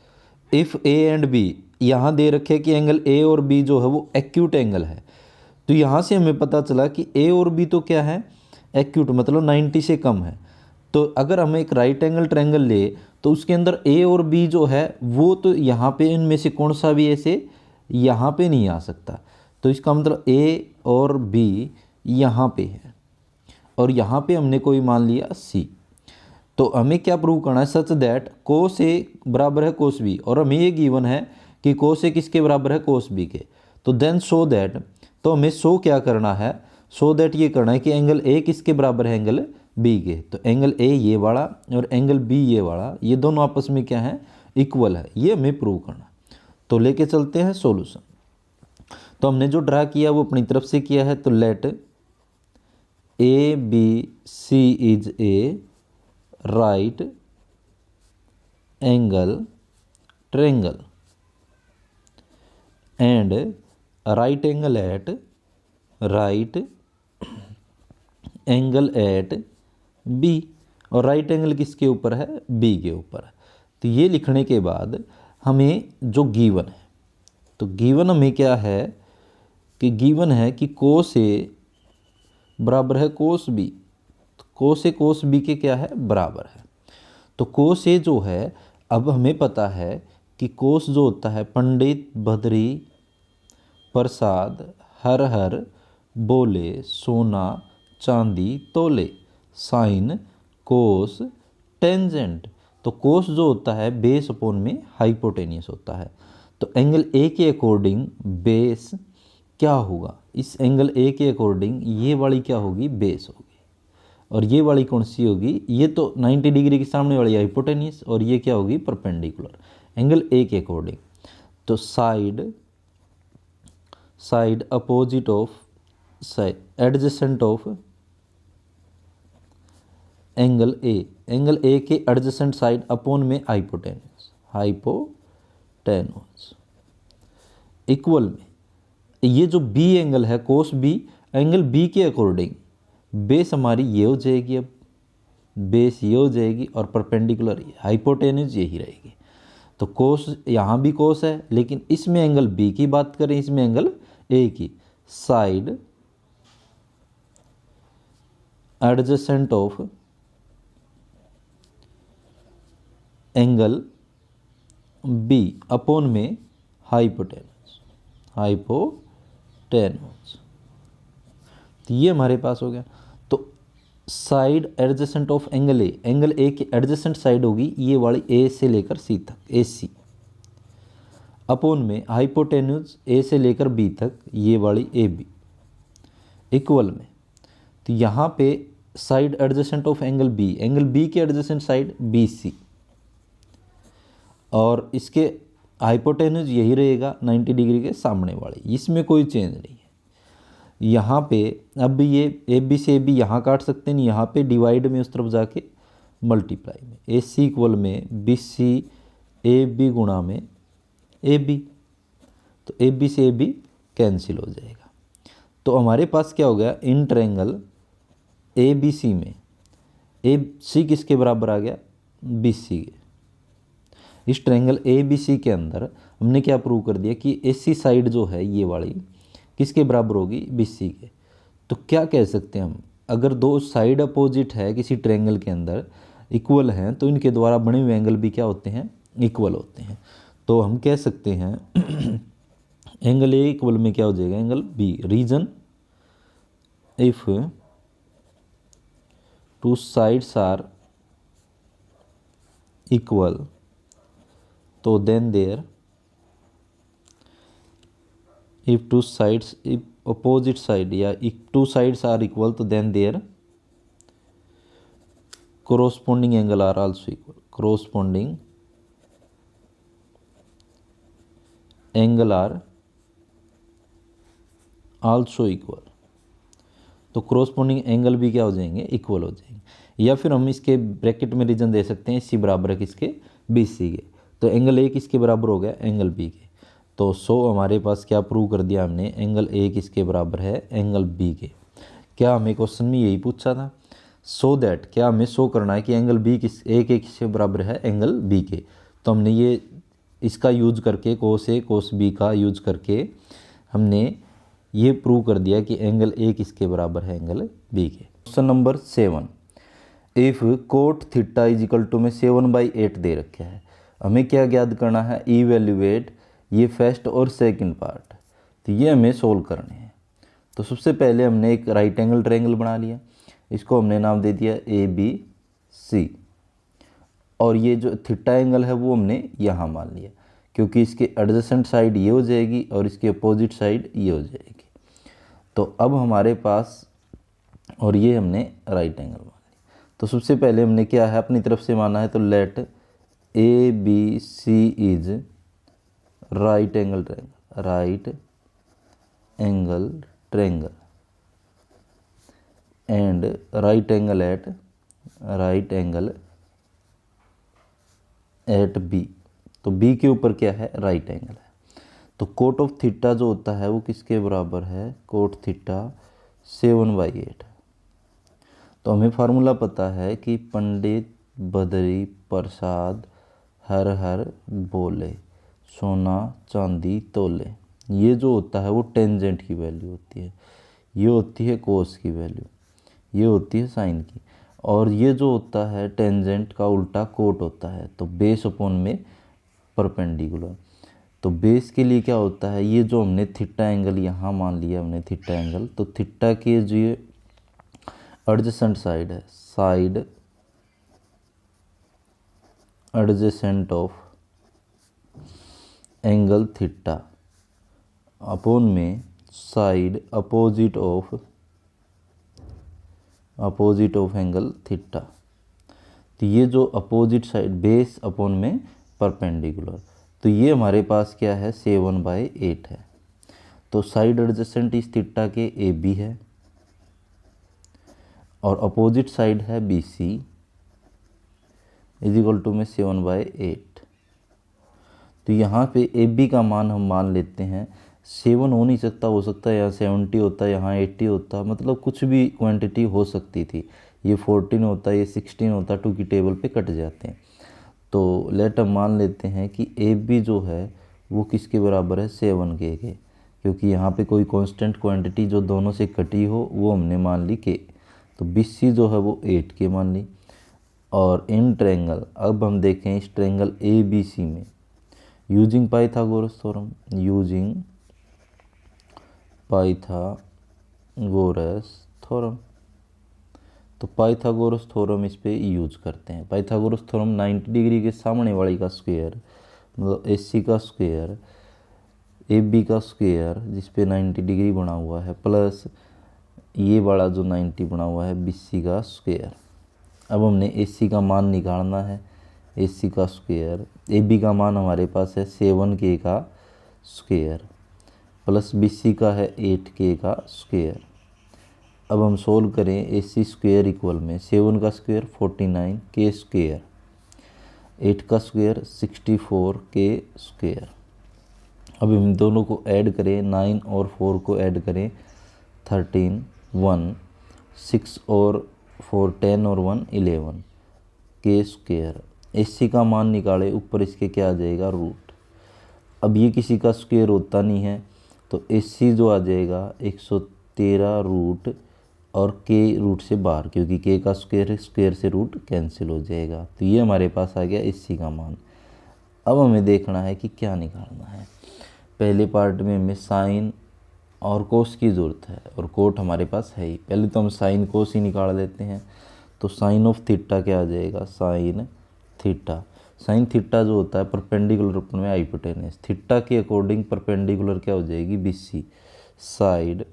if A and B, यहाँ दे रखे कि एंगल A और B जो है वो एक्यूट एंगल है। तो यहाँ से हमें पता चला कि A और B तो क्या है, एक्यूट, मतलब 90 से कम है। तो अगर हम एक राइट एंगल ट्रायंगल ले तो उसके अंदर A और B जो है वो तो यहाँ पे इनमें से कौन सा भी ऐसे यहाँ पे नहीं आ सकता। तो इसका मतलब A और B यहाँ पे है, और यहाँ पे हमने कोई मान लिया C। तो हमें क्या प्रूव करना है, सच दैट कोस A बराबर है कोस B, और हमें ये गिवन है कि कोस A किसके बराबर है, कोस B के। तो देन सो दैट, तो हमें सो क्या करना है, सो दैट ये करना है कि एंगल A किसके बराबर है, एंगल बी के। तो एंगल ए ये वाला और एंगल बी ये वाला, ये दोनों आपस में क्या है, इक्वल है। ये हमें प्रूव करना। तो लेके चलते हैं सॉल्यूशन। तो हमने जो ड्रा किया वो अपनी तरफ से किया है। तो let A B C is a right angle triangle and right angle at B, और राइट एंगल किसके ऊपर है, बी के ऊपर है। तो ये लिखने के बाद हमें जो गिवन है, तो गिवन हमें क्या है कि गिवन है कि कोस ए बराबर है कोस बी। तो कोस ए कोस बी के क्या है, बराबर है। तो कोस ए जो है, अब हमें पता है कि कोस जो होता है पंडित बद्री प्रसाद हर हर बोले सोना चांदी तोले, साइन कोस टेंजेंट। तो कोस जो होता है बेस अपॉन में हाइपोटेनियस होता है। तो एंगल ए के अकॉर्डिंग बेस क्या होगा, इस एंगल ए के अकॉर्डिंग ये वाली क्या होगी, बेस होगी। और ये वाली कौन सी होगी, ये तो 90 डिग्री के सामने वाली हाइपोटेनियस, और ये क्या होगी, परपेंडिकुलर एंगल ए के अकॉर्डिंग। तो side opposite of side adjacent of angle ए के एडजेसेंट साइड अपॉन में हाइपोटेनस इक्वल में ये जो बी एंगल है कोस बी, एंगल बी के अकॉर्डिंग बेस हमारी ये हो जाएगी, अब बेस ये हो जाएगी और परपेंडिकुलर हाइपोटेनस यही रहेगी। तो कोस यहाँ भी कोस है, लेकिन इसमें एंगल बी की बात करें, इसमें एंगल ए की। Side adjacent of angle B upon में हाइपोटेनस तो ये हमारे पास हो गया। तो side adjacent of angle A की एडजेसेंट साइड होगी ये वाली ए से लेकर सी तक, ए सी, अपॉन में हाइपोटेन्यूज ए से लेकर बी तक ये वाली ए बी, इक्वल में। तो यहाँ पे side adjacent of angle B के एडजेसेंट साइड बी सी, और इसके हाइपोटेन्यूज यही रहेगा 90 डिग्री के सामने वाली, इसमें कोई चेंज नहीं है। यहाँ पे अब भी ये ए बी से ए बी यहाँ काट सकते हैं, यहाँ पे डिवाइड में उस तरफ जाके मल्टीप्लाई में ए सी इक्वल में बी सी ए बी गुणा में ए बी। तो ए बी से ए बी कैंसिल हो जाएगा। तो हमारे पास क्या हो गया, इन ट्रायंगल ए बी सी में ए सी किसके बराबर आ गया, बी सी के। इस ट्रायंगल ए बी सी के अंदर हमने क्या प्रूव कर दिया कि ए सी साइड जो है ये वाली किसके बराबर होगी, बी सी के। तो क्या कह सकते हैं हम, अगर दो साइड अपोजिट है किसी ट्रायंगल के अंदर इक्वल हैं, तो इनके द्वारा बने हुए एंगल भी क्या होते हैं, इक्वल होते हैं। तो हम कह सकते हैं एंगल ए इक्वल में क्या हो जाएगा, angle B. Reason if two sides are equal तो then there if two sides, if opposite side या if two sides are equal तो then their corresponding angle are also equal, corresponding angle are also equal। तो corresponding angle भी क्या हो जाएंगे, इक्वल हो जाएंगे। या फिर हम इसके ब्रैकेट में रीजन दे सकते हैं, सी बराबर है किसके, बी सी के। तो एंगल ए किसके बराबर हो गया, एंगल बी के। तो हमारे पास क्या प्रूव कर दिया हमने, एंगल ए किसके बराबर है, एंगल बी के। क्या हमें क्वेश्चन में यही पूछा था, दैट क्या हमें शो करना है कि एंगल बी ए के किसके बराबर है, एंगल बी के। तो हमने ये इसका यूज करके कोस ए कोस बी का यूज करके हमने ये प्रूव कर दिया कि एंगल ए किसके बराबर है, एंगल बी के। Question number 7, if cot theta is equal to में 7/8 दे रखा है, हमें क्या ज्ञात करना है, इवेल्युएट ये फर्स्ट और सेकंड पार्ट। तो ये हमें सोल्व करने हैं। तो सबसे पहले हमने एक राइट एंगल ट्रायंगल बना लिया, इसको हमने नाम दे दिया ए बी सी, और ये जो थीटा एंगल है वो हमने यहाँ मान लिया, क्योंकि इसके एडजेसेंट साइड ये हो जाएगी और इसके अपोजिट साइड ये हो जाएगी। तो अब हमारे पास, और ये हमने राइट एंगल मान लिया। तो सबसे पहले हमने क्या है अपनी तरफ से माना है, तो let A B C is right angle triangle, right angle triangle and right angle at B. तो बी के ऊपर क्या है, राइट एंगल है। तो कोट ऑफ थीटा जो होता है वो किसके बराबर है, कोट थीटा 7/8। तो हमें फार्मूला पता है कि पंडित बद्री प्रसाद हर हर बोले, सोना चांदी तोले। ये जो होता है वो टेंजेंट की वैल्यू होती है, ये होती है कोस की वैल्यू, ये होती है साइन की। और ये जो होता है टेंजेंट का उल्टा कोट होता है, तो बेस अपॉन में परपेंडिकुलर। तो बेस के लिए क्या होता है, ये जो हमने थीटा एंगल यहाँ मान लिया हमने थीटा एंगल, तो थीटा के जो ये एडजेसेंट साइड है, side adjacent of angle theta upon में side opposite of angle theta. तो ये जो अपोजिट साइड बेस अपॉन में परपेंडिकुलर, तो ये हमारे पास क्या है 7/8 है। तो साइड एडजेसेंट इस थीटा के ए बी है और अपोजिट साइड है B C is equal to में 7/8। तो यहाँ पे ए बी का मान हम मान लेते हैं 7 हो नहीं सकता, हो सकता है यहाँ 70 होता, यहाँ 80 होता, मतलब कुछ भी क्वांटिटी हो सकती थी। ये 14 होता, ये 16 होता, 2 की टेबल पे कट जाते हैं। तो लेट हम मान लेते हैं कि ए बी जो है वो किसके बराबर है 7 के, क्योंकि यहाँ पे कोई कांस्टेंट क्वांटिटी जो दोनों से कटी हो वो हमने मान ली के। तो बी सी जो है वो 8 के मान ली। और इन ट्रायंगल, अब हम देखें इस ट्रायंगल ए बी सी में using Pythagoras theorem, using Pythagoras theorem. तो पाइथागोरस थ्योरम इस पे यूज करते हैं। पाइथागोरस थ्योरम 90 डिग्री के सामने वाली का स्क्वायर मतलब AC का स्क्वायर AB का स्क्वायर जिस पे 90 डिग्री बना हुआ है प्लस ये वाला जो 90 बना हुआ है BC का स्क्वायर। अब हमने AC का मान निकालना है, AC का स्क्वायर, AB का मान हमारे पास है 7K का स्क्वायर प्लस BC का है 8K का स्क्वायर। अब हम सोल्व करें AC स्क्वायर इक्वल में 7 का स्क्वायर 49 K स्क्वायर, 8 का स्क्वायर 64 K स्क्वायर। अब हम दोनों को ऐड करें, 9 और 4 को ऐड करें 13, 1, 6 और 4 10 और 1 11 K स्क्वायर। AC का मान निकाले, ऊपर इसके क्या आ जाएगा रूट। अब ये किसी का स्क्वायर होता नहीं है तो AC जो आ जाएगा 113 रूट और K रूट से बाहर, क्योंकि K का स्क्वायर है, स्क्वायर से रूट कैंसिल हो जाएगा। तो ये हमारे पास आ गया AC का मान। अब हमें देखना है कि क्या निकालना है। पहले पार्ट में हमें साइन और कोस की ज़रूरत है और कोट हमारे पास है ही। पहले तो हम साइन कोस ही निकाल लेते हैं। तो साइन ऑफ थीटा क्या आ जाएगा, साइन थीटा। साइन थीटा जो होता है परपेंडिकुलर रूप में हाइपोटेनस, थीटा के अकॉर्डिंग परपेंडिकुलर क्या हो जाएगी BC, side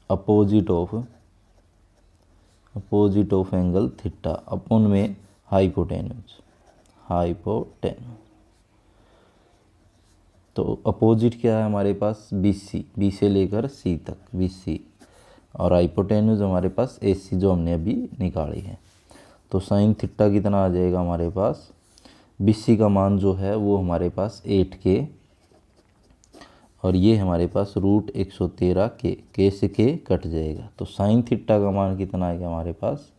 opposite of angle theta upon में हाइपोटेनस। तो अपोजिट क्या है हमारे पास BC, B से लेकर C तक BC, और हाइपोटेन्यूज हमारे पास AC जो हमने अभी निकाली है। तो साइन थीटा कितना आ जाएगा हमारे पास, BC का मान जो है वो हमारे पास 8K और ये हमारे पास रूट 113 K से K कट जाएगा। तो साइन थीटा का मान कितना आएगा हमारे पास,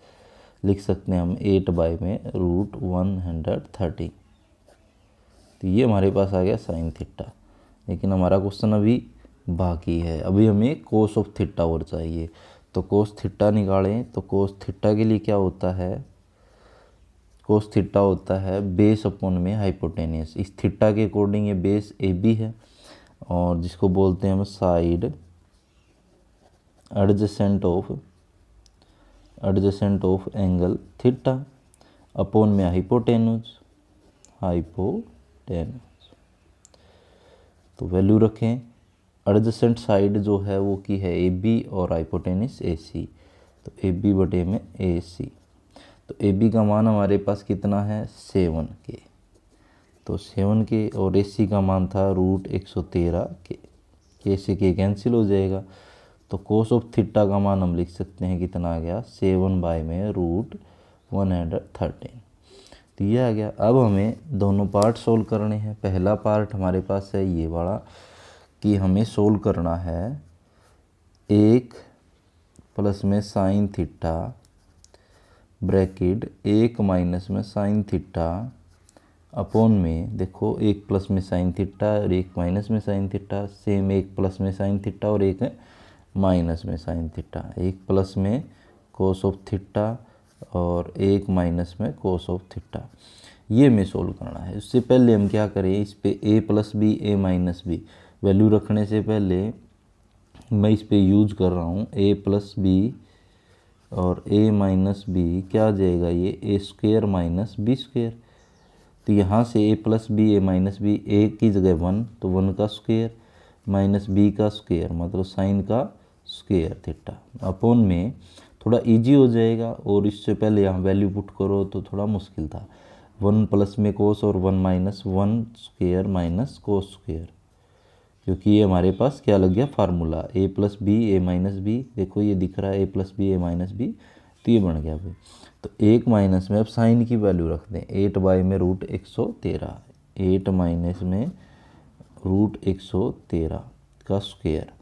लिख सकते हैं हम 8 में रूट 130। तो ये हमारे पास आ गया साइन थीटा। लेकिन हमारा क्वेश्चन अभी बाकी है, अभी हमें कोस ऑफ थीटा और चाहिए। तो कोस थीटा निकालें, तो कोस थीटा के लिए क्या होता है, कोस थीटा होता है बेस अपॉन में हाइपोटेनियस। इस थीटा के अकॉर्डिंग ये बेस AB है और जिसको बोलते हैं हम side adjacent of angle theta upon में हाइपोटेन्यूज। तो वैल्यू रखें, एडजेसेंट साइड जो है वो की है AB और हाइपोटेनिस AC। तो AB बटे में AC। तो ए बी का मान हमारे पास कितना है 7K, तो 7K, और ए सी का मान था √113K, के से के कैंसिल हो जाएगा। तो कोस ऑफ थीटा का मान हम लिख सकते हैं कितना आ गया 7/√113। तो ये आ गया। अब हमें दोनों पार्ट सोल्व करने हैं। पहला पार्ट हमारे पास है ये वाला कि हमें सोल्व करना है 1 प्लस में साइन थीटा ब्रैकेट 1 माइनस में साइन थीटा अपॉन में, देखो 1 प्लस में साइन थीटा और 1 माइनस में साइन थीटा, सेम 1 प्लस में साइन थीटा और 1 माइनस में साइन थीटा, 1 प्लस में कोस ऑफ थीटा और 1 माइनस में कोस ऑफ थीटा। ये हमें सोल्व करना है। उससे पहले हम क्या करें, इस पे a plus B A minus B value रखने से पहले मैं इस पे यूज कर रहा हूँ a प्लस बी और a माइनस बी, क्या आ जाएगा ये a square minus B square. तो यहाँ से a plus B A minus B, a की जगह 1 तो 1 का स्क्वेयर माइनस b का स्क्वेयर मतलब साइन का स्क्वेयर थीटा अपॉन में, थोड़ा इजी हो जाएगा। और इससे पहले यहाँ वैल्यू पुट करो तो थोड़ा मुश्किल था। 1 प्लस में कोस और 1 minus 1 square minus cos square, क्योंकि ये हमारे पास क्या लग गया formula a plus B A minus B, देखो ये दिख रहा है a plus B A minus B, तो ये बन गया भाई। तो 1 माइनस में अब साइन की वैल्यू रख दें, 8 में √113, 8 माइनस में √113 का स्क्वेयर,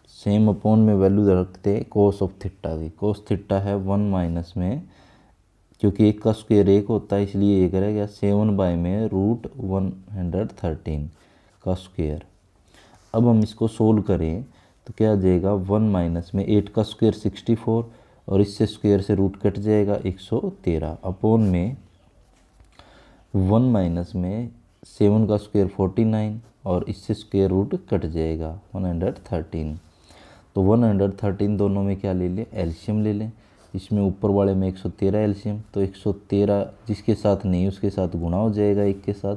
सेम अपॉन में वैल्यू रखते हैं कोस ऑफ थीटा की। कोस थीटा है 1 माइनस में, क्योंकि 1 का स्क्वेयर 1 होता है इसलिए ये करेगा 7 में √113 का स्क्वेयर। अब हम इसको सोल्व करें तो क्या आ जाएगा 1 माइनस में 8 का स्क्वेयर 64 और इससे स्क्वेयर से रूट कट जाएगा 113 अपॉन में 1 माइनस में 7 का स्क्वेयर 49 और इससे स्क्वेयर रूट कट जाएगा 113। तो 113 दोनों में क्या ले लें, एलसीएम ले लें। इसमें ऊपर वाले में 113 एलसीएम, तो 113 जिसके साथ नहीं उसके साथ गुणा हो जाएगा 1 के साथ,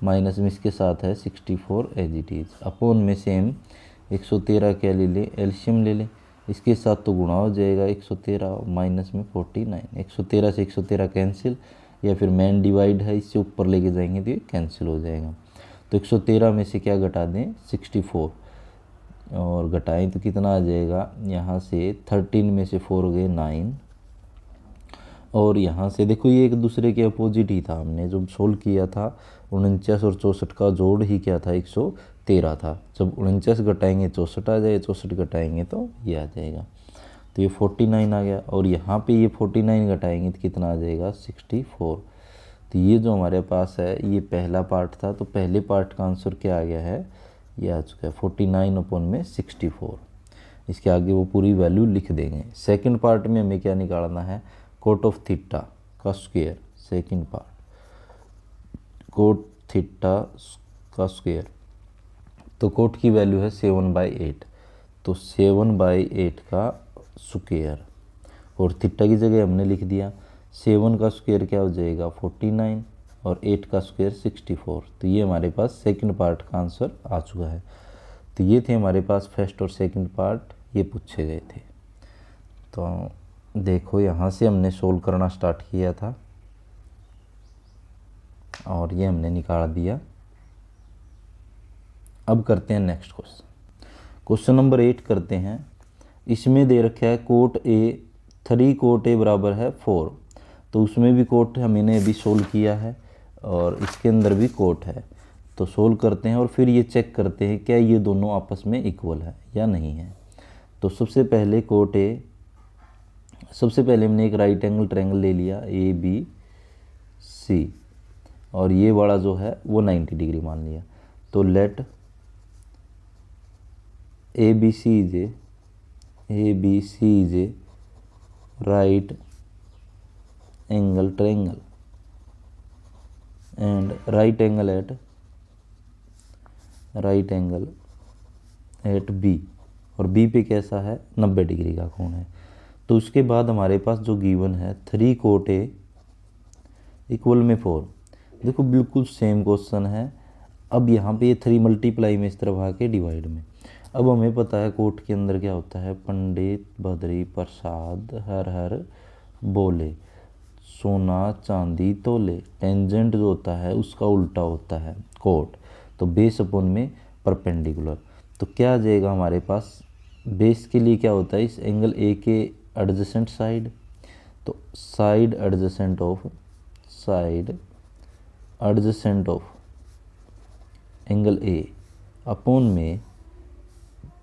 माइनस में इसके साथ है 64 एज इट इज़ अपॉन में सेम 113 क्या ले लें, एलसीएम ले लें। इसके साथ तो गुणा हो जाएगा 113 माइनस में 49, 113 से 113 कैंसिल, या फिर मेन डिवाइड है इससे ऊपर लेके जाएंगे तो ये कैंसिल हो जाएगा। तो 113 में से क्या घटा दें 64 और घटाएं तो कितना आ जाएगा, यहाँ से 13 में से 4 हो गए 9 और यहाँ से देखो ये एक दूसरे के अपोजिट ही था। हमने जब सोल्व किया था 49 और 64 का जोड़ ही क्या था 113 था। जब 49 घटाएंगे 64 आ जाएगा, 64 घटाएंगे तो ये आ जाएगा। तो ये 49 आ गया और यहाँ पे ये 49 घटाएंगे तो कितना आ जाएगा 64। तो ये जो हमारे पास है ये पहला पार्ट था। तो पहले पार्ट का आंसर क्या आ गया है, ये आ चुका है 49 अपॉन में 64। इसके आगे वो पूरी वैल्यू लिख देंगे। सेकंड पार्ट में हमें क्या निकालना है, कोट ऑफ थीटा का square. Second part cot theta का स्क्वायर, तो कोट की वैल्यू है 7/8, तो 7/8 का स्क्वायर और थीटा की जगह हमने लिख दिया 7 का स्क्वायर क्या हो जाएगा 49 और 8 का स्क्वायर 64। तो ये हमारे पास सेकंड पार्ट का आंसर आ चुका है। तो ये थे हमारे पास फर्स्ट और सेकंड पार्ट, ये पूछे गए थे। तो देखो यहाँ से हमने सोल्व करना स्टार्ट किया था और ये हमने निकाल दिया। अब करते हैं नेक्स्ट क्वेश्चन। क्वेश्चन नंबर 8 करते हैं। इसमें दे रखा है कोट ए 3 कोट ए बराबर है 4, तो उसमें भी कोट हमने अभी सोल्व किया है और इसके अंदर भी कोट है। तो सोल्व करते हैं और फिर ये चेक करते हैं क्या ये दोनों आपस में इक्वल है या नहीं है। तो सबसे पहले कोट ए, सबसे पहले हमने एक राइट एंगल ट्रायंगल ले लिया ABC और ये वाला जो है वो 90 डिग्री मान लिया। तो let ABC is a right angle triangle and right angle at B, और B पे कैसा है 90 डिग्री का कोण है। तो उसके बाद हमारे पास जो गिवन है 3 कोट ए इक्वल में 4। देखो बिल्कुल सेम क्वेश्चन है। अब यहाँ पे ये 3 मल्टीप्लाई में इस तरफ आके डिवाइड में। अब हमें पता है कोट के अंदर क्या होता है, पंडित बद्री प्रसाद हर हर बोले। सोना चांदी तोले। टेंजेंट जो होता है उसका उल्टा होता है कोट। तो बेस अपॉन में परपेंडिकुलर। तो क्या आ जाएगा हमारे पास, बेस के लिए क्या होता है, इस एंगल ए के एडजेसेंट साइड, तो side adjacent of angle A upon में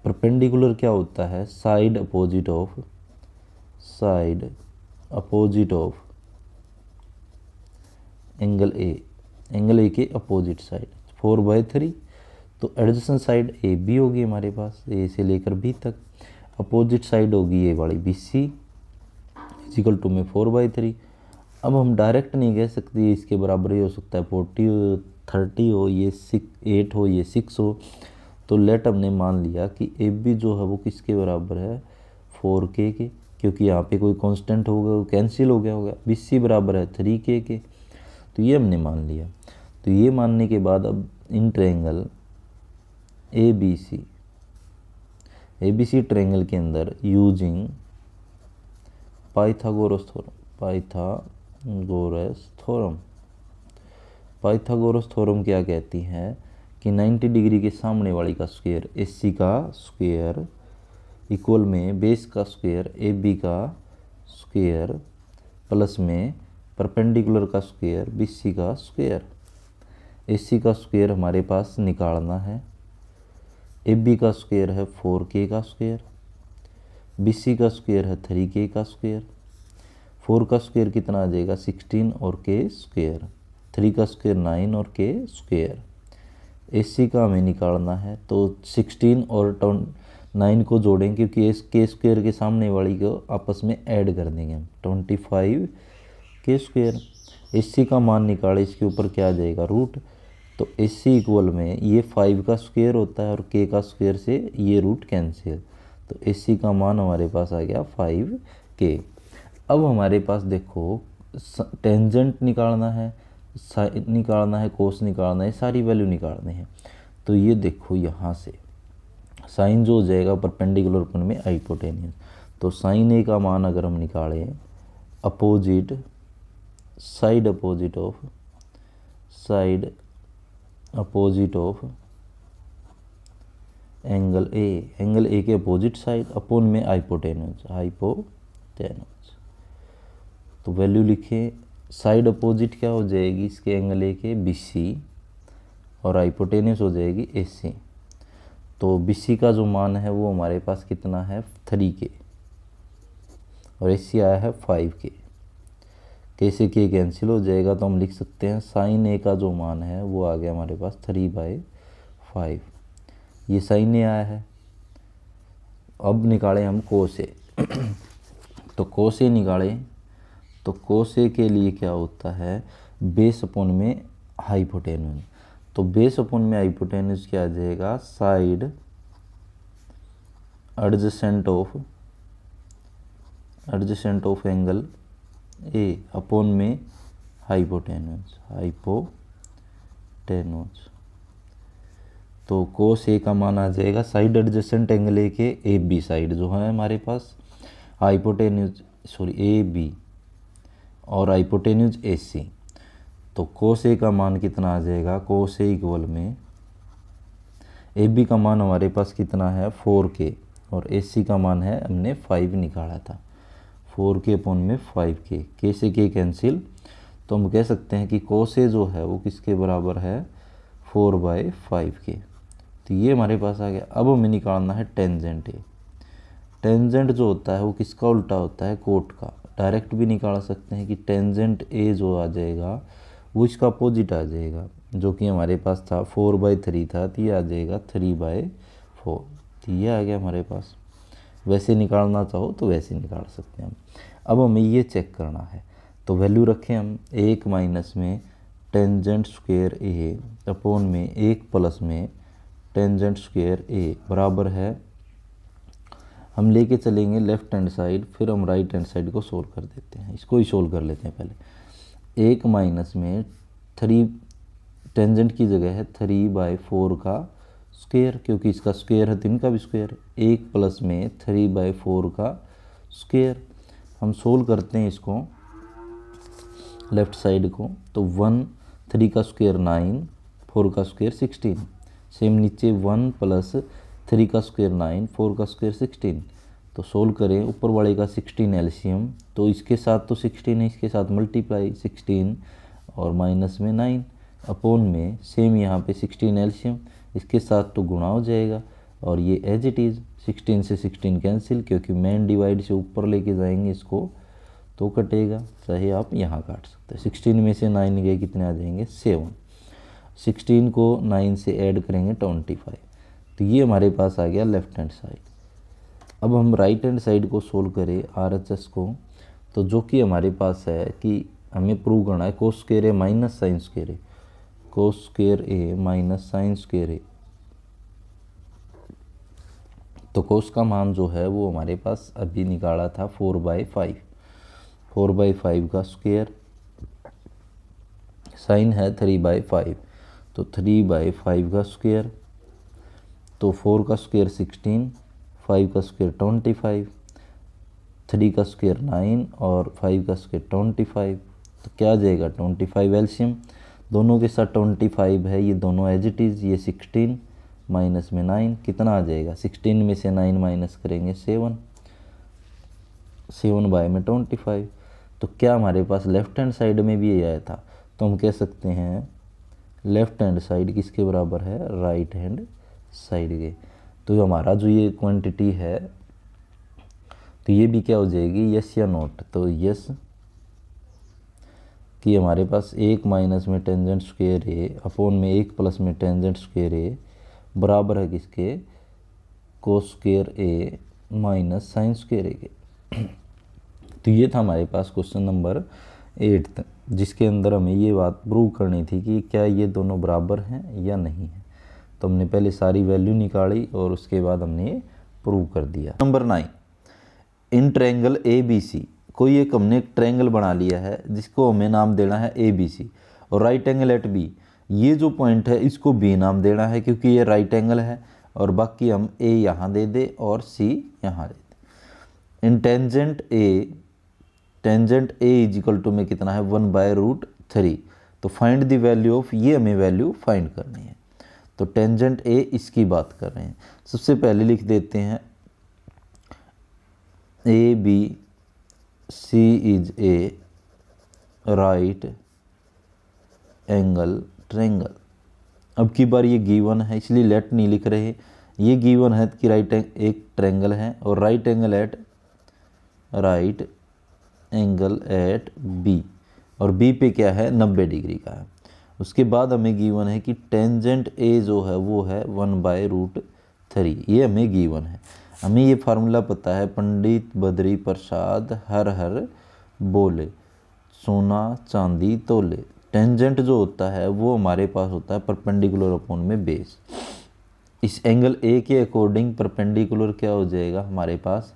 परपेंडिकुलर क्या होता है, साइड अपोजिट ऑफ एंगल ए के अपोजिट साइड 4/3। तो एडजेसेंट साइड ए बी होगी हमारे पास, ए से लेकर बी तक। अपोजिट साइड होगी ये वाली बी सी इक्वल टू में 4/3। अब हम डायरेक्ट नहीं कह सकते इसके बराबर ही हो सकता है 40 हो, 30 हो, ये 8 हो, ये 6 हो। तो लेट हमने मान लिया कि ए बी जो है वो किसके बराबर है, 4K के, क्योंकि यहाँ पे कोई कांस्टेंट होगा वो कैंसिल हो गया होगा। बी सी बराबर है 3K के। तो ये हमने मान लिया। तो ये मानने के बाद अब इन triangle A B C triangle के अंदर यूजिंग पाइथागोरस थ्योरम क्या कहती है कि 90 डिग्री के सामने वाली का स्क्वायर AC का स्क्वायर इक्वल में बेस का स्क्वायर AB का स्क्वायर प्लस में परपेंडिकुलर का स्क्वायर BC का स्क्वायर। AC का स्क्वायर हमारे पास निकालना है, AB का स्क्वायर है 4K का स्क्वायर, BC का स्क्वायर है 3K का स्क्वायर। 4 का स्क्वायर कितना आ जाएगा 16 और K स्क्वायर, 3 का स्क्वायर 9 और K स्क्वायर। AC का हमें निकालना है तो 16 और 9 को जोड़ेंगे क्योंकि K स्क्वायर के सामने वाली को आपस में ऐड कर देंगे हम, 25 K स्क्वायर। AC का मान निकाले, इसके ऊपर क्या आ जाएगा रूट। तो AC इक्वल में ये 5 का स्क्वायर होता है और K का स्क्वायर से ये रूट कैंसिल। तो AC का मान हमारे पास आ गया 5K। अब हमारे पास देखो टेंजेंट निकालना है, साइन निकालना है, कोस निकालना है, सारी वैल्यू निकालने हैं। तो ये देखो यहाँ से साइन जो हो जाएगा परपेंडिकुलर अपन में हाइपोटेन्यूज। तो साइन ए का मान अगर हम निकालें साइड अपोजिट ऑफ एंगल ए के अपोजिट साइड अपॉन में हाइपोटेन्यूज। तो वैल्यू लिखें, साइड अपोजिट क्या हो जाएगी इसके एंगल ए के BC और हाइपोटेन्यूज हो जाएगी AC। तो BC का जो मान है वो हमारे पास कितना है 3K और AC आया है 5K। K से K कैंसिल हो जाएगा तो हम लिख सकते हैं साइन ए का जो मान है वो आ गया हमारे पास 3/5। ये साइन ए आया है। अब निकालें हम कोस ए। तो कोस ए निकालें तो कोस ए के लिए क्या होता है, बेस अपॉन में हाइपोटेन्यूज। तो बेस अपॉन में हाइपोटेन्यूज क्या आ जाएगा, side adjacent of angle A upon में हाइपोटेन्यूज। तो कोस ए का मान आ जाएगा साइड एडजेसेंट एंगल ए के AB साइड जो है हमारे पास हाइपोटेन्यूज AB और हाइपोटेन्यूज AC। तो कोस ए का मान कितना आ जाएगा, कोस ए इक्वल में AB का मान हमारे पास कितना है 4K और AC का मान है हमने 5 निकाला था, 4K अपॉन में 5K। K से K कैंसिल। तो हम कह सकते हैं कि कोस ए जो है वो किसके बराबर है 4/5K। तो ये हमारे पास आ गया। अब हमें निकालना है टेंजेंट ए। टेंजेंट जो होता है वो किसका उल्टा होता है, कोट का। डायरेक्ट भी निकाल सकते हैं कि टेंजेंट ए जो आ जाएगा वो इसका अपोजिट आ जाएगा, जो कि हमारे पास था 4/3 था, तो ये आ जाएगा 3/4। तो ये आ गया हमारे पास। वैसे निकालना चाहो तो वैसे निकाल सकते हैं हम। अब हमें ये चेक करना है तो वैल्यू रखें हम 1 माइनस में टेंजेंट स्क्वायर ए अपॉन में 1 प्लस में टेंजेंट स्क्वायर ए बराबर है, हम लेके चलेंगे लेफ्ट हैंड साइड, फिर हम राइट हैंड साइड को सोल्व कर देते हैं। इसको ही सोल्व कर लेते हैं पहले। 1 माइनस में 3 टेंजेंट की जगह है 3/4 का स्क्वायर, क्योंकि इसका स्क्वायर है तो इनका भी स्क्वायर। 1 प्लस में 3/4 का स्क्वायर। हम सोल्व करते हैं इसको लेफ्ट साइड को, तो 1 3 का स्क्वायर 9, 4 का स्क्वायर 16। सेम नीचे 1 प्लस 3 का स्क्वायर 9, 4 का स्क्वायर 16। तो सोल्व करें, ऊपर वाले का 16 एलसीएम, तो इसके साथ तो 16 है, इसके साथ मल्टीप्लाई 16 और माइनस में 9 अपॉन में सेम यहाँ पे 16 एलसीएम, इसके साथ तो गुणा हो जाएगा और ये एज इट इज़ 16 से 16 कैंसिल, क्योंकि मेन डिवाइड से ऊपर लेके जाएंगे इसको तो कटेगा, चाहे आप यहाँ काट सकते हैं। 16 में से 9 गए, कितने आ जाएंगे 7। 16 को 9 से ऐड करेंगे 25। तो ये हमारे पास आ गया लेफ्ट हैंड साइड। अब हम राइट हैंड साइड को सोल्व करें RHS को, तो जो कि हमारे पास है कि हमें प्रूव करना है कोस स्क्वायर ए माइनस साइन स्क्वायर ए, कोस स्क्वायर ए माइनस साइन स्क्वायर ए। तो कोस का मान जो है वो हमारे पास अभी निकाला था 4/5, 4/5 का स्क्वायर, साइन है 3/5, तो 3/5 का स्क्वायर, तो 4 का स्क्वायर 16, 5 का स्क्वायर 25, 3 का स्क्वायर 9 और 5 का स्क्वायर 25। तो क्या आ जाएगा 25 एलसीएम, दोनों के साथ 25 है, ये दोनों एज इट इज़, ये 16 माइनस में 9 कितना आ जाएगा, 16 में से 9 माइनस करेंगे 7, 7/25। तो क्या हमारे पास लेफ्ट हैंड साइड में भी ये आया था, तो हम कह सकते हैं लेफ्ट हैंड साइड किसके बराबर है, राइट हैंड साइड के। तो हमारा जो ये क्वांटिटी है तो ये भी क्या हो जाएगी, यस या नोट, तो यस कि हमारे पास 1 माइनस में टेंजेंट स्क्वायर ए अपॉन में 1 प्लस में टेंजेंट स्क्वायर ए बराबर है किसके, कोस स्क्वायर ए माइनस साइन स्क्वायर ए के। तो ये था हमारे पास क्वेश्चन नंबर 8, जिसके अंदर हमें ये बात प्रूव करनी थी कि क्या ये दोनों बराबर हैं या नहीं है। तो हमने पहले सारी वैल्यू निकाली और उसके बाद हमने ये प्रूव कर दिया। नंबर 9, इन ट्रायंगल ABC, कोई एक हमने एक ट्रायंगल बना लिया है जिसको हमें नाम देना है ABC, और राइट एंगल एट B, ये जो पॉइंट है इसको B नाम देना है क्योंकि ये राइट एंगल है, और बाकी हम A यहाँ दे दे और C यहाँ दे दे। In tangent A is equal to में कितना है 1/√3। तो फाइंड द वैल्यू ऑफ, ये हमें वैल्यू फाइंड करनी है। तो टेंजेंट A इसकी बात कर रहे हैं। सबसे पहले लिख देते हैं ABC is a right angle triangle. अब की बार ये गिवन है इसलिए लेट नहीं लिख रहे, ये गिवन है कि एक ट्रायंगल है और राइट एंगल एट B, और B पे क्या है 90 डिग्री का है। उसके बाद हमें गिवन है कि टेंजेंट A जो है वो है 1/√3, ये हमें गिवन है। हमें ये फार्मूला पता है, पंडित बद्री प्रसाद हर हर बोले, सोना चांदी तोले। टेंजेंट जो होता है वो हमारे पास होता है परपेंडिकुलर अपॉन में बेस। इस एंगल A के अकॉर्डिंग परपेंडिकुलर क्या हो जाएगा हमारे पास,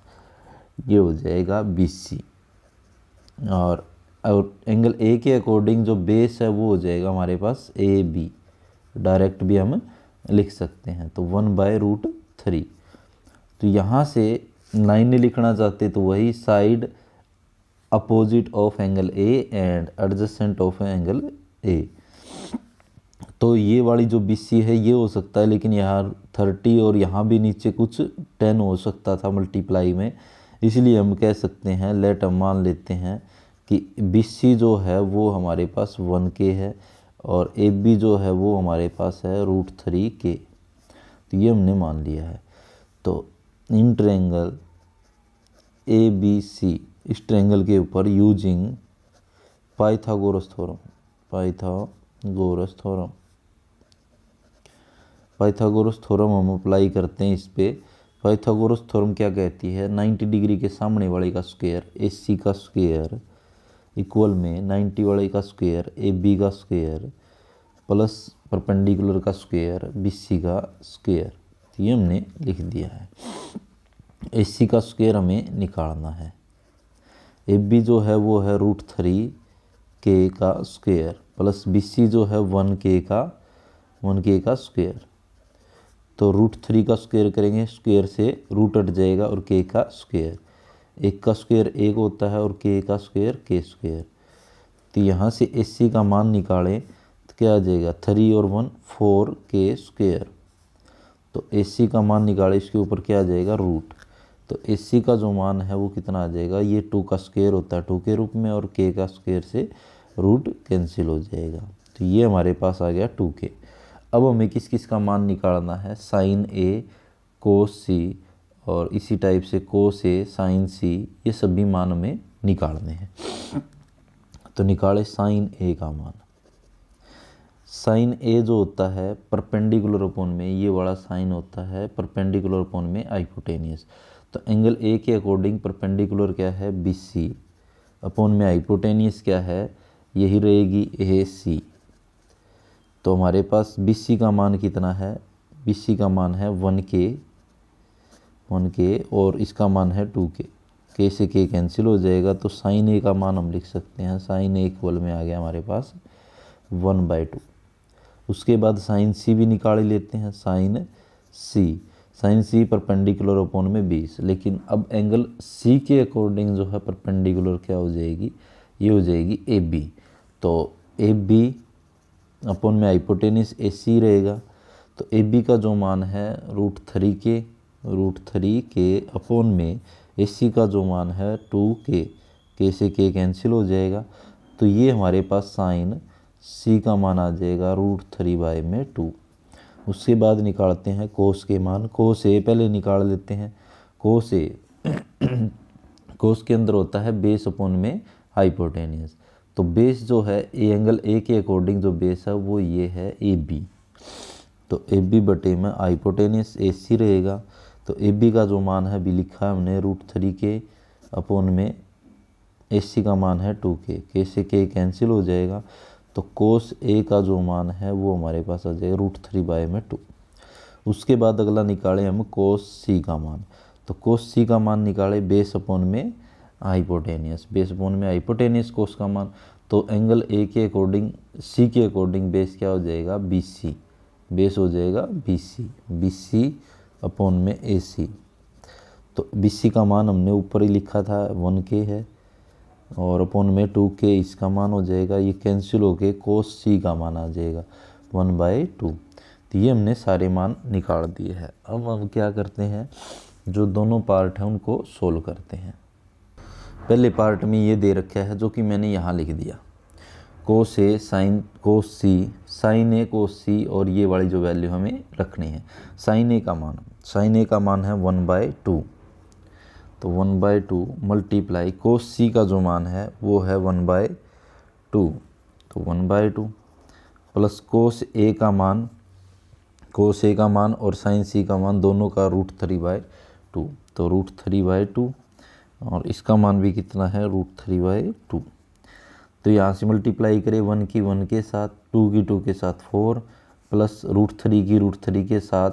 ये हो जाएगा BC, और एंगल A के अकॉर्डिंग जो बेस है वो हो जाएगा हमारे पास AB, डायरेक्ट भी हम लिख सकते हैं। तो 1/√3। तो यहाँ से 9 नहीं लिखना चाहते तो वही side opposite of angle A and adjacent of angle A। तो ये वाली जो BC है ये हो सकता है, लेकिन यहाँ 30 और यहाँ भी नीचे कुछ 10 हो सकता था मल्टीप्लाई में, इसलिए हम कह सकते हैं लेट हम मान लेते हैं कि BC जो है वो हमारे पास 1K है और AB जो है वो हमारे पास है √3K। तो ये हमने मान लिया है। तो इन ट्रायंगल ABC, इस ट्रायंगल के ऊपर यूजिंग पाइथागोरस थ्योरम हम अप्लाई करते हैं इस पे। पाइथागोरस थ्योरम क्या कहती है, 90 डिग्री के सामने वाले का स्क्वायर AC का स्क्वायर इक्वल में 90 वाले का स्क्वायर AB का स्क्वायर प्लस परपेंडिकुलर का स्क्वायर BC का स्क्वायर। तो ये हमने लिख दिया है। AC का स्क्वायर हमें निकालना है, AB जो है वो है √3K का स्क्वायर प्लस BC जो है 1K का स्क्वायर। तो √3 का स्क्वायर करेंगे, स्क्वायर से रूट हट जाएगा और K का स्क्वायर, 1 का स्क्वायर 1 होता है और K का स्क्वायर K स्क्वायर। तो यहाँ से AC का मान निकालें तो क्या आ जाएगा 3 और 1 4k²। तो AC का मान निकाले, इसके ऊपर क्या आ जाएगा रूट। तो AC का जो मान है वो कितना आ जाएगा, ये 2 का स्क्वायर होता है 2 के रूप में, और k का स्क्वायर से रूट कैंसिल हो जाएगा। तो ये हमारे पास आ गया 2k। अब हमें किस किस का मान निकालना है, साइन A कोस C और इसी टाइप से कोस A साइन C, ये सभी मान हमें निकालने हैं। तो निकाले साइन A का मान। साइन A जो होता है परपेंडिकुलर अपॉन में, ये वाला साइन होता है परपेंडिकुलर अपॉन में हाइपोटेनियस। तो एंगल A के अकॉर्डिंग परपेंडिकुलर क्या है BC, अपॉन में हाइपोटेनियस क्या है, यही रहेगी AC। तो हमारे पास BC का मान कितना है, BC का मान है 1k और इसका मान है 2k। k से k कैंसिल हो जाएगा। तो साइन A का मान हम लिख सकते हैं, साइन A इक्वल में आ गया हमारे पास 1/2। उसके बाद साइन C भी निकाल लेते हैं, साइन C परपेंडिकुलर अपॉन में 20। लेकिन अब एंगल C के अकॉर्डिंग जो है परपेंडिकुलर क्या हो जाएगी, ये हो जाएगी AB। तो AB अपॉन में हाइपोटेनियस AC रहेगा। तो AB का जो मान है √3k अपॉन में AC का जो मान है 2k, k से k कैंसिल हो जाएगा। तो ये हमारे पास साइन C का मान आ जाएगा √3/2। उसके बाद निकालते हैं कोस के मान। कोस A पहले निकाल लेते हैं। कोस A कोस के अंदर होता है बेस अपॉन में हाइपोटेनियस। तो बेस जो है एंगल A के अकॉर्डिंग जो बेस है वो ये है AB। तो AB बटे में हाइपोटेनियस AC रहेगा। तो AB का जो मान है अभी लिखा है हमने √3k अपॉन में AC का मान है 2k, k से k कैंसिल हो जाएगा। तो कोस A का जो मान है वो हमारे पास आ जाएगा √3/2। उसके बाद अगला निकालें हम कोस C का मान। तो कोस C का मान निकाले बेस अपॉन में हाइपोटेनियस, बेस अपॉन में हाइपोटेनियस कोस का मान। तो एंगल A के अकॉर्डिंग C के अकॉर्डिंग बेस क्या हो जाएगा BC, बेस हो जाएगा BC अपॉन में AC। तो BC का मान हमने ऊपर ही लिखा था 1k है, और अपॉन में 2k इसका मान हो जाएगा, ये कैंसिल होके कोस C का मान आ जाएगा 1/2। तो ये हमने सारे मान निकाल दिए हैं। अब हम क्या करते हैं, जो दोनों पार्ट हैं उनको सोल्व करते हैं। पहले पार्ट में ये दे रखा है जो कि मैंने यहाँ लिख दिया, cos A sine cos C, sine A cos C, और ये वाली जो वैल्यू हमें रखनी है। साइन A का मान है 1/2। तो 1/2 मल्टीप्लाई कोस C का जो मान है वो है 1/2। तो 1/2 प्लस कोस A का मान और साइन C का मान दोनों का √3/2। तो √3/2 और इसका मान भी कितना है √3/2। तो यहाँ से मल्टीप्लाई करें 1 की 1 के साथ, 2 की 2 के साथ 4, प्लस √3 की √3 के साथ।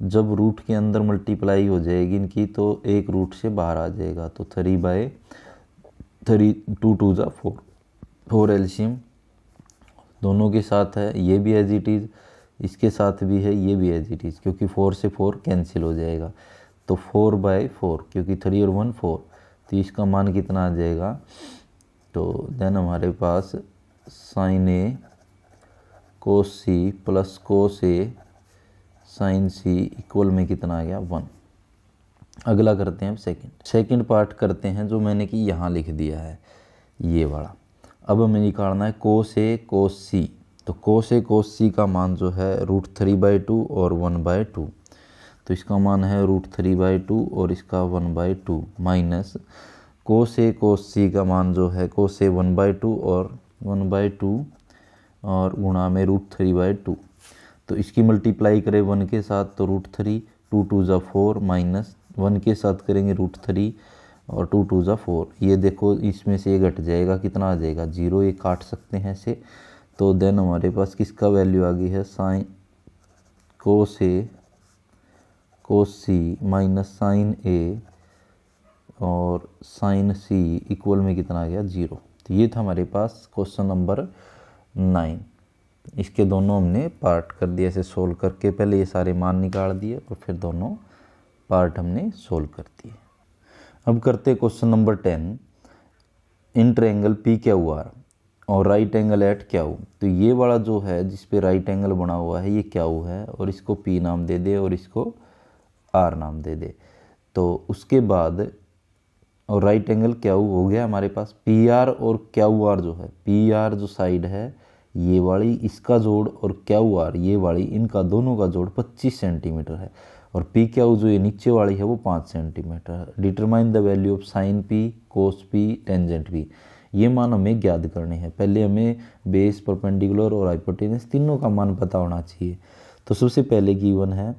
जब रूट के अंदर मल्टीप्लाई हो जाएगी इनकी तो एक रूट से बाहर आ जाएगा। तो 3/3 2 2 जा 4, 4 एलसीएम दोनों के साथ है, ये भी एज इट इज़, इसके साथ भी है, ये भी एज इट इज़, क्योंकि 4 से 4 कैंसिल हो जाएगा। तो 4/4 क्योंकि 3 और 1 4, तो इसका मान कितना आ जाएगा। तो देन हमारे पास sine A cos C plus cos A sine C equal में कितना आ गया 1। अगला करते हैं सेकंड पार्ट करते हैं, जो मैंने कि यहाँ लिख दिया है ये वाला। अब हमें निकालना है कोस A कोस C। तो कोस A कोस C का मान जो है √3/2 और 1/2। तो इसका मान है √3/2 और इसका 1/2 minus cos A cos C का मान जो है कोस A 1/2 और 1/2 और गुणा में √3/2। तो इसकी मल्टीप्लाई करें 1 के साथ तो √3, 2 2 जा 4 माइनस 1 के साथ करेंगे √3 और 2 2 जा 4। ये देखो इसमें से ये घट जाएगा, कितना आ जाएगा 0, ये काट सकते हैं ऐसे। तो देन हमारे पास किसका वैल्यू आ गई है sine cos A cos C minus sine A और साइन C इक्वल में कितना आ गया 0। तो ये था हमारे पास क्वेश्चन नंबर 9। इसके दोनों हमने पार्ट कर दिए ऐसे सोल्व करके, पहले ये सारे मान निकाल दिए और फिर दोनों पार्ट हमने सोल्व कर दिए। अब करते question number 10। In triangle PQR और राइट एंगल एट क्यू। तो ये वाला जो है जिस पे राइट एंगल बना हुआ है ये क्यू है, और इसको पी नाम दे दे और इसको आर नाम दे दे। तो उसके बाद और राइट एंगल क्यू हो गया हमारे पास। पी आर और क्यू आर जो है, पी आर जो साइड है ये वाली, इसका जोड़, और क्यू आर ये वाली, इनका दोनों का जोड़ 25 सेंटीमीटर है। और पी क्यू जो ये नीचे वाली है वो 5 सेंटीमीटर है। Determine the value of sine P, cos P, tangent P. ये मान हमें ज्ञात करने हैं। पहले हमें बेस, परपेंडिकुलर और हाइपोटेनस तीनों का मान पता होना चाहिए। तो सबसे पहले गिवन है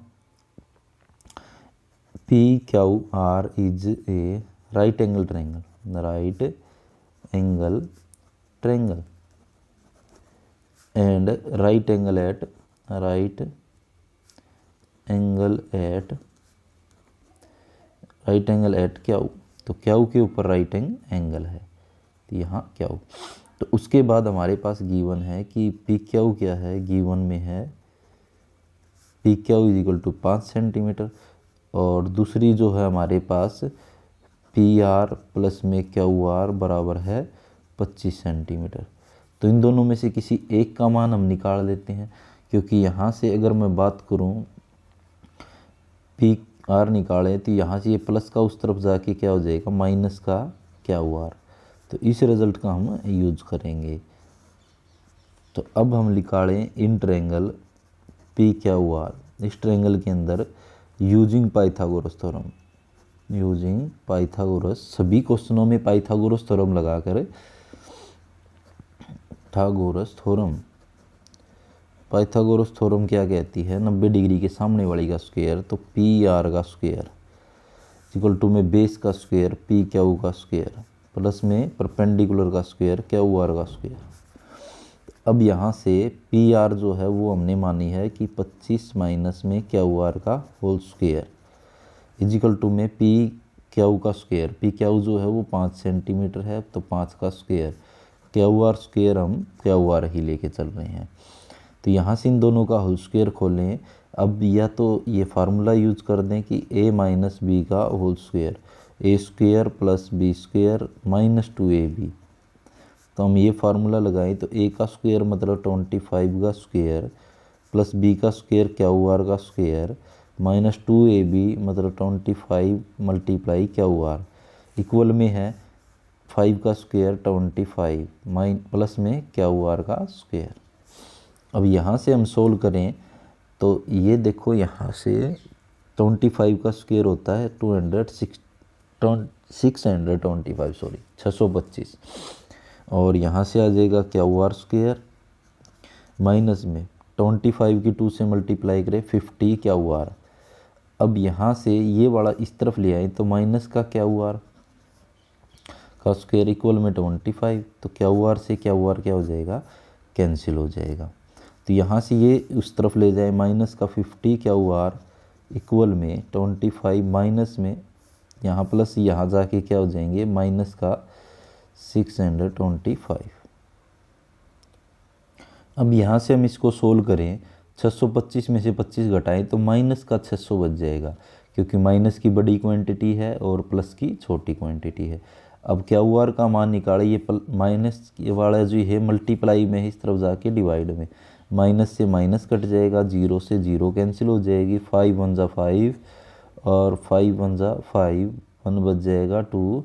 P Q R is a right angle triangle, right angle triangle and right angle at Q. तो क्यू के ऊपर राइट एंगल है, तो यहाँ क्यू। तो उसके बाद हमारे पास गिवन है कि पी क्यू क्या है, गिवन में है P Q is equal to 5 centimetre, और दूसरी जो है हमारे पास पी आर प्लस में क्यू आर बराबर है 25 सेंटीमीटर। तो इन दोनों में से किसी एक का मान हम निकाल लेते हैं, क्योंकि यहाँ से अगर मैं बात करूँ पी आर निकालें तो यहाँ से ये प्लस का उस तरफ जाके क्या हो जाएगा, माइनस का क्यू आर। तो इस रिजल्ट का हम यूज करेंगे। तो अब हम निकालें in triangle P Q are, इस ट्रायंगल के अंदर using Pythagoras theorem, using Pythagoras, सभी क्वेश्चनों में पाइथागोरस थ्योरम लगाकर, पाइथागोरस थ्योरम क्या कहती है, 90 डिग्री के सामने वाली का स्क्वायर, तो पी आर का स्क्वायर इक्वल टू में बेस का स्क्वायर पी क्यू का स्क्वायर प्लस में परपेंडिकुलर का स्क्वायर क्यू आर का स्क्वायर। अब यहाँ से पी आर जो है वो हमने मानी है कि 25 माइनस में क्यू आर का होल स्क्वायर इजिकल टू में पी क्यू का स्क्वायर, पी क्यू जो है वो 5 सेंटीमीटर है, तो 5 का स्क्वायर, क्यू आर स्क्वायर हम क्यू आर ही लेके चल रहे हैं। तो यहाँ से इन दोनों का होल स्क्वायर खोलें। अब या तो ये फार्मूला यूज कर दें कि a माइनस बी का whole square, a square plus b square minus 2ab। तो हम ये फार्मूला लगाएं तो a का स्क्वायर मतलब 25 का स्क्वायर प्लस b का स्क्वायर क्यू आर का स्क्वायर माइनस 2ab मतलब 25 मल्टीप्लाई क्यू आर इक्वल में है 5 का स्क्वायर 25 प्लस में क्यू आर का स्क्वायर। अब यहाँ से हम सोल्व करें तो ये देखो, यहाँ से 25 का स्क्वायर होता है 625 और यहाँ से आ जाएगा क्यू आर स्क्वायर माइनस में 25 की 2 से मल्टीप्लाई करें 50 क्यू आर। अब यहाँ से ये वाला इस तरफ ले आए तो माइनस का क्यू आर का स्क्वायर इक्वल में 25, तो क्यू आर से क्यू आर क्या हो जाएगा, कैंसिल हो जाएगा। तो यहाँ से ये उस तरफ ले जाए माइनस का 50 क्यू आर इक्वल में 25 माइनस में यहाँ प्लस यहाँ जाके क्या हो जाएंगे माइनस का 625। अब यहाँ से हम इसको सोल्व करें 625 में से 25 घटाएं तो माइनस का 600 बच जाएगा, क्योंकि माइनस की बड़ी क्वांटिटी है और प्लस की छोटी क्वांटिटी है। अब क्यू आर का मान निकाले, ये माइनस वाला जो है मल्टीप्लाई में है इस तरफ जाके डिवाइड में, माइनस से माइनस कट जाएगा, 0 से 0 कैंसिल हो जाएगी, 5 1 जा 5 और 5 1 जा 5, 1 बच जाएगा 2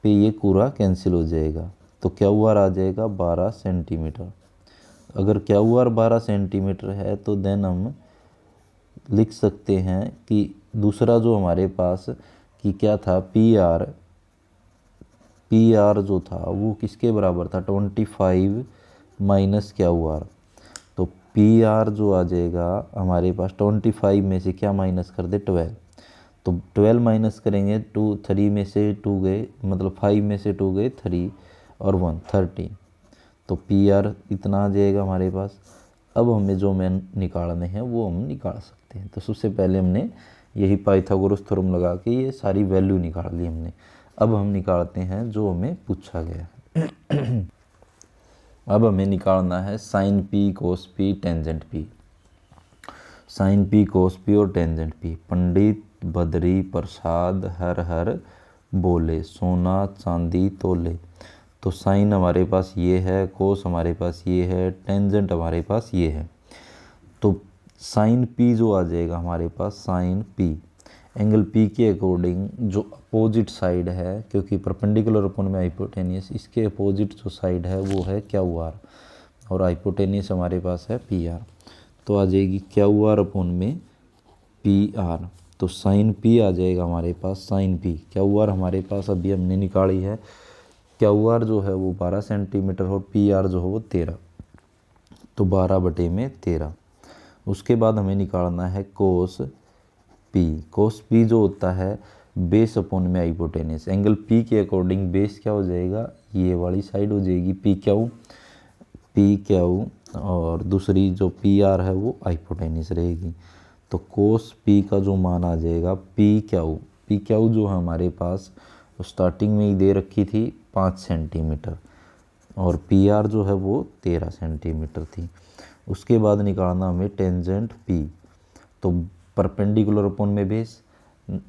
पे, ये पूरा कैंसिल हो जाएगा। तो क्यू आर आ जाएगा 12 सेंटीमीटर। अगर क्यू आर 12 सेंटीमीटर है तो देन हम लिख सकते हैं कि दूसरा जो हमारे पास कि क्या था पी आर जो था वो किसके बराबर था 25 माइनस क्यू आर। तो पी आर जो आ जाएगा हमारे पास 25 में से क्या माइनस कर दे 12, तो 12 माइनस करेंगे 3 में से 2 गए, मतलब 5 में से 2 गए 3 और 1 13, तो पी आर इतना आ जाएगा हमारे पास। अब हमें जो मान निकालने हैं वो हम निकाल सकते हैं। तो सबसे पहले हमने यही पाइथागोरस थ्योरम लगा के ये सारी वैल्यू निकाल ली हमने। अब हम निकालते हैं जो हमें पूछा गया है। अब हमें निकालना है sine P cos P tangent P, sine P cos P और टेंजेंट पी। पंडित बद्री प्रसाद हर हर बोले, सोना चांदी तोले। तो साइन हमारे पास ये है, कोस हमारे पास ये है, टेंजेंट हमारे पास ये है। तो साइन पी जो आ जाएगा हमारे पास, साइन पी एंगल पी के अकॉर्डिंग जो अपोजिट साइड है, क्योंकि परपेंडिकुलर अपॉन में हाइपोटेनियस, इसके अपोजिट जो साइड है वो है क्यू आर, और हाइपोटेनियस हमारे पास है पी आर। तो आ जाएगी क्यू आर अपॉन में पी आर। तो साइन पी आ जाएगा हमारे पास, साइन पी। क्यू आर हमारे पास अभी हमने निकाली है, क्यू आर जो है वो 12 सेंटीमीटर और पी आर जो है वो 13, तो 12/13। उसके बाद हमें निकालना है कोस पी। कोस पी जो होता है बेस अपॉन में हाइपोटेनियस, एंगल पी के अकॉर्डिंग बेस क्या हो जाएगा, ये वाली साइड हो जाएगी पी क्यू, और दूसरी जो पी आर है वो हाइपोटेनियस रहेगी। तो कोस पी का जो मान आ जाएगा पी क्यू जो है हमारे पास स्टार्टिंग में ही दे रखी थी 5 सेंटीमीटर, और पी आर जो है वो 13 सेंटीमीटर थी। उसके बाद निकालना हमें टेंजेंट पी। तो परपेंडिकुलर अपॉन में बेस,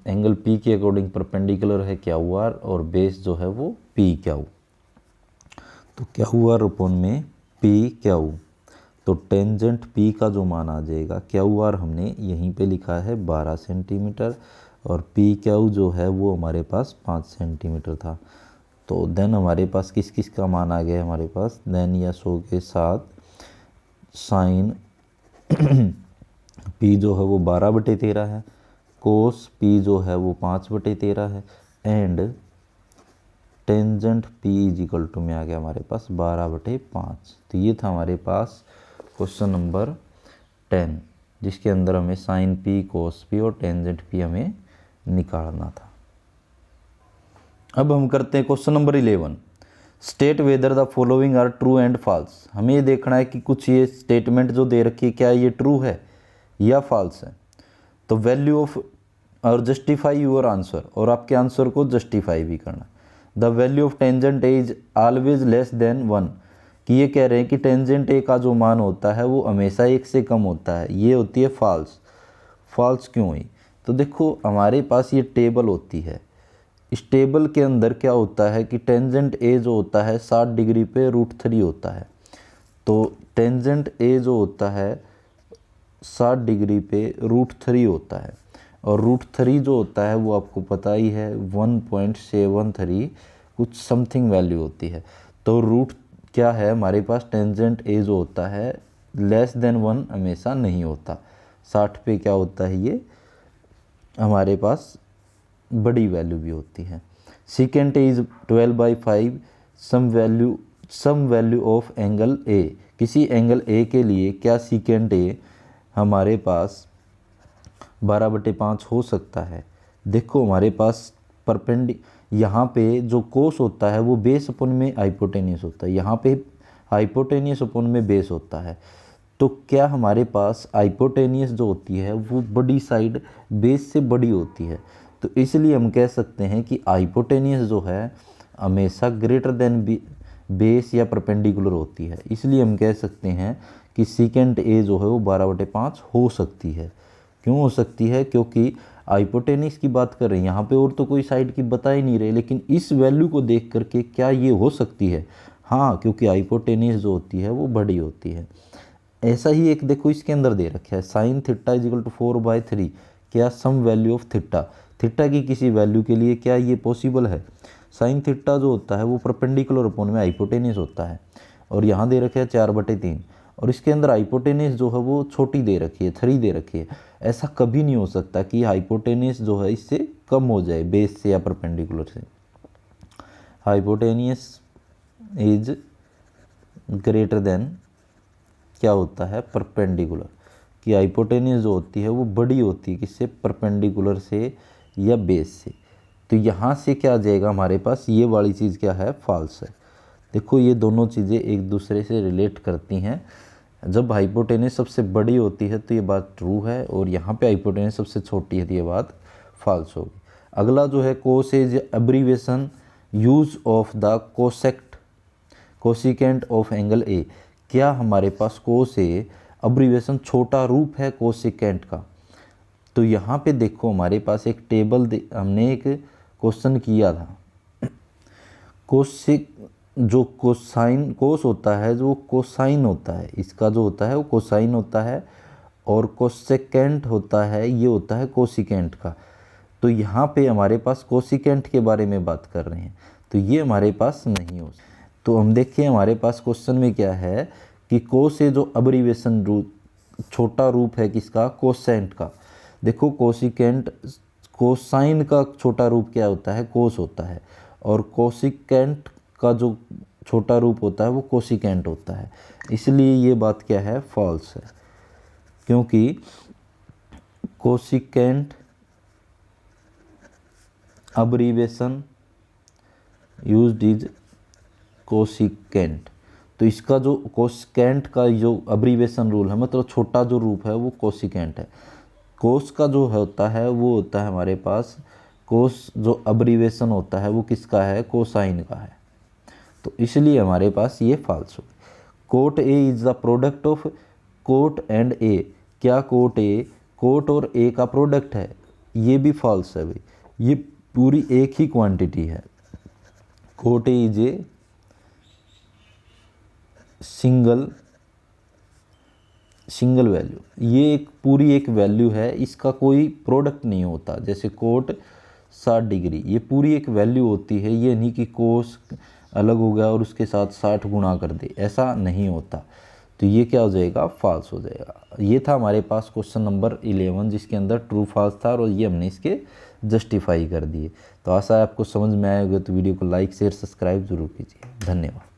एंगल पी के अकॉर्डिंग परपेंडिकुलर है क्यू आर, और बेस जो है वो पी क्यू। तो क्यू आर अपॉन में पी क्यू, तो टेंजेंट पी का जो मान आ जाएगा, क्यू आर हमने यहीं पे लिखा है 12 सेंटीमीटर, और पी क्यू जो है वो हमारे पास 5 सेंटीमीटर था। तो देन हमारे पास किस किस का मान आ गया हमारे पास, देन या सो के साथ साइन पी जो है वो 12/13 है, कोस पी जो है वो 5/13 है, and tangent P is equal to में आ गया हमारे पास 12/5। तो ये था हमारे पास क्वेश्चन नंबर 10, जिसके अंदर हमें साइन पी, कोस पी और टेंजेंट पी हमें निकालना था। अब हम करते हैं question number 11, state whether the following are true and false. हमें ये देखना है कि कुछ ये स्टेटमेंट जो दे रखी है क्या ये ट्रू है या फॉल्स है। तो वैल्यू ऑफ और जस्टिफाई योर आंसर, और आपके आंसर को जस्टिफाई भी करना। The value of tangent A is always less than 1, कि ये कह रहे हैं कि टेंजेंट ए का जो मान होता है वो हमेशा 1 से कम होता है, ये होती है फॉल्स। फॉल्स क्यों हुई, तो देखो हमारे पास ये टेबल होती है, इस टेबल के अंदर क्या होता है कि टेंजेंट ए जो होता है 60 डिग्री पे √3 होता है। तो टेंजेंट ए जो होता है 60 डिग्री पे √3 होता है, और √3 जो होता है वो आपको पता ही है 1.73 कुछ समथिंग वैल्यू होती है। तो रूट क्या है हमारे पास, टेंजेंट ए जो होता है लेस देन 1 हमेशा नहीं होता, 60 पे क्या होता है ये हमारे पास बड़ी वैल्यू भी होती है। Secant A is 12/5 some value of angle A, किसी एंगल ए के लिए क्या सीकेंट ए हमारे पास 12/5 हो सकता है। देखो हमारे पास यहाँ पे जो कोस होता है वो बेस अपॉन में हाइपोटेनियस होता है, यहाँ पे हाइपोटेनियस अपॉन में बेस होता है। तो क्या हमारे पास हाइपोटेनियस जो होती है वो बड़ी साइड बेस से बड़ी होती है, तो इसलिए हम कह सकते हैं कि हाइपोटेनियस जो है हमेशा ग्रेटर देन बेस या परपेंडिकुलर होती है। इसलिए हम कह सकते हैं कि सीकेंट ए जो है वो 12/5 हो सकती है। क्यों हो सकती है, क्योंकि हाइपोटेनियस की बात कर रहे हैं, यहाँ पे और तो कोई साइड की बता ही नहीं रहे, लेकिन इस वैल्यू को देख करके क्या ये हो सकती है, हाँ, क्योंकि हाइपोटेनियस जो होती है वो बड़ी होती है। ऐसा ही एक देखो इसके अंदर दे रखा है sine theta is equal to 4/3, क्या some value of theta, theta की किसी वैल्यू के लिए क्या ये पॉसिबल है। साइन थीटा जो होता है वो परपेंडिकुलर अपॉन में हाइपोटेनियस होता है, और यहाँ दे रखा है 4/3, और इसके अंदर हाइपोटेनियस जो है वो छोटी दे रखी है, 3 दे रखी है। ऐसा कभी नहीं हो सकता कि हाइपोटेनियस जो है इससे कम हो जाए बेस से या परपेंडिकुलर से। हाइपोटेनियस इज ग्रेटर देन क्या होता है, परपेंडिकुलर, कि हाइपोटेनियस जो होती है वो बड़ी होती है किससे, परपेंडिकुलर से या बेस से। तो यहाँ से क्या आ जाएगा हमारे पास, ये वाली चीज़ क्या है, फॉल्स है। देखो ये दोनों चीज़ें एक दूसरे से रिलेट करती हैं। जब हाइपोटेनियस सबसे बड़ी होती है तो ये बात ट्रू है, और यहाँ पे हाइपोटेनियस सबसे छोटी है तो ये बात फॉल्स होगी। अगला जो है cos is abbreviation use of the cosecant of angle A, क्या हमारे पास कोस ए एब्रीविएशन छोटा रूप है कोसिकेंट का। तो यहाँ पे देखो हमारे पास एक टेबल हमने एक क्वेश्चन किया था, जो कोसाइन कोस होता है जो कोसाइन होता है, इसका जो होता है वो कोसाइन होता है, और कोसेकेंट होता है ये होता है कोसिकेंट का। तो यहाँ पे हमारे पास कोसिकेंट के बारे में बात कर रहे हैं, तो ये हमारे पास नहीं हो। तो हम देखिए हमारे पास क्वेश्चन में क्या है कि को से जो अब्रीवेशन रूप छोटा रूप है किसका, कोसेंट का। देखो कोसिकेंट कोसाइन का छोटा रूप क्या होता है, कोस होता है, और कोसिकेंट का जो छोटा रूप होता है वो कोसिकेंट होता है। इसलिए ये बात क्या है, फॉल्स है, क्योंकि कोसिकेंट अब्रीवेशन यूज्ड इज कोसिकेंट। तो इसका जो कोसिकेंट का जो अब्रीवेशन रूल है, मतलब छोटा जो रूप है वो कोसिकेंट है। कोस का जो होता है वो होता है हमारे पास, कोस जो अब्रीवेशन होता है वो किसका है, कोसाइन का है। तो इसलिए हमारे पास ये फॉल्स हो गया। Cot A is the product of cot and A. क्या कोट ए कोट और ए का प्रोडक्ट है, ये भी फॉल्स है भाई, ये पूरी एक ही क्वांटिटी है। Coat A is a single value, ये एक पूरी एक वैल्यू है, इसका कोई प्रोडक्ट नहीं होता। जैसे कोट 60 डिग्री, ये पूरी एक वैल्यू होती है, ये नहीं कि कोस अलग हो गया और उसके साथ 60 गुणा कर दे, ऐसा नहीं होता। तो ये क्या हो जाएगा, फॉल्स हो जाएगा। ये था हमारे पास क्वेश्चन नंबर 11 जिसके अंदर ट्रू फॉल्स था, और ये हमने इसके जस्टिफाई कर दिए। तो आशा है आपको समझ में आएगा, तो वीडियो को लाइक शेयर सब्सक्राइब जरूर कीजिए। धन्यवाद।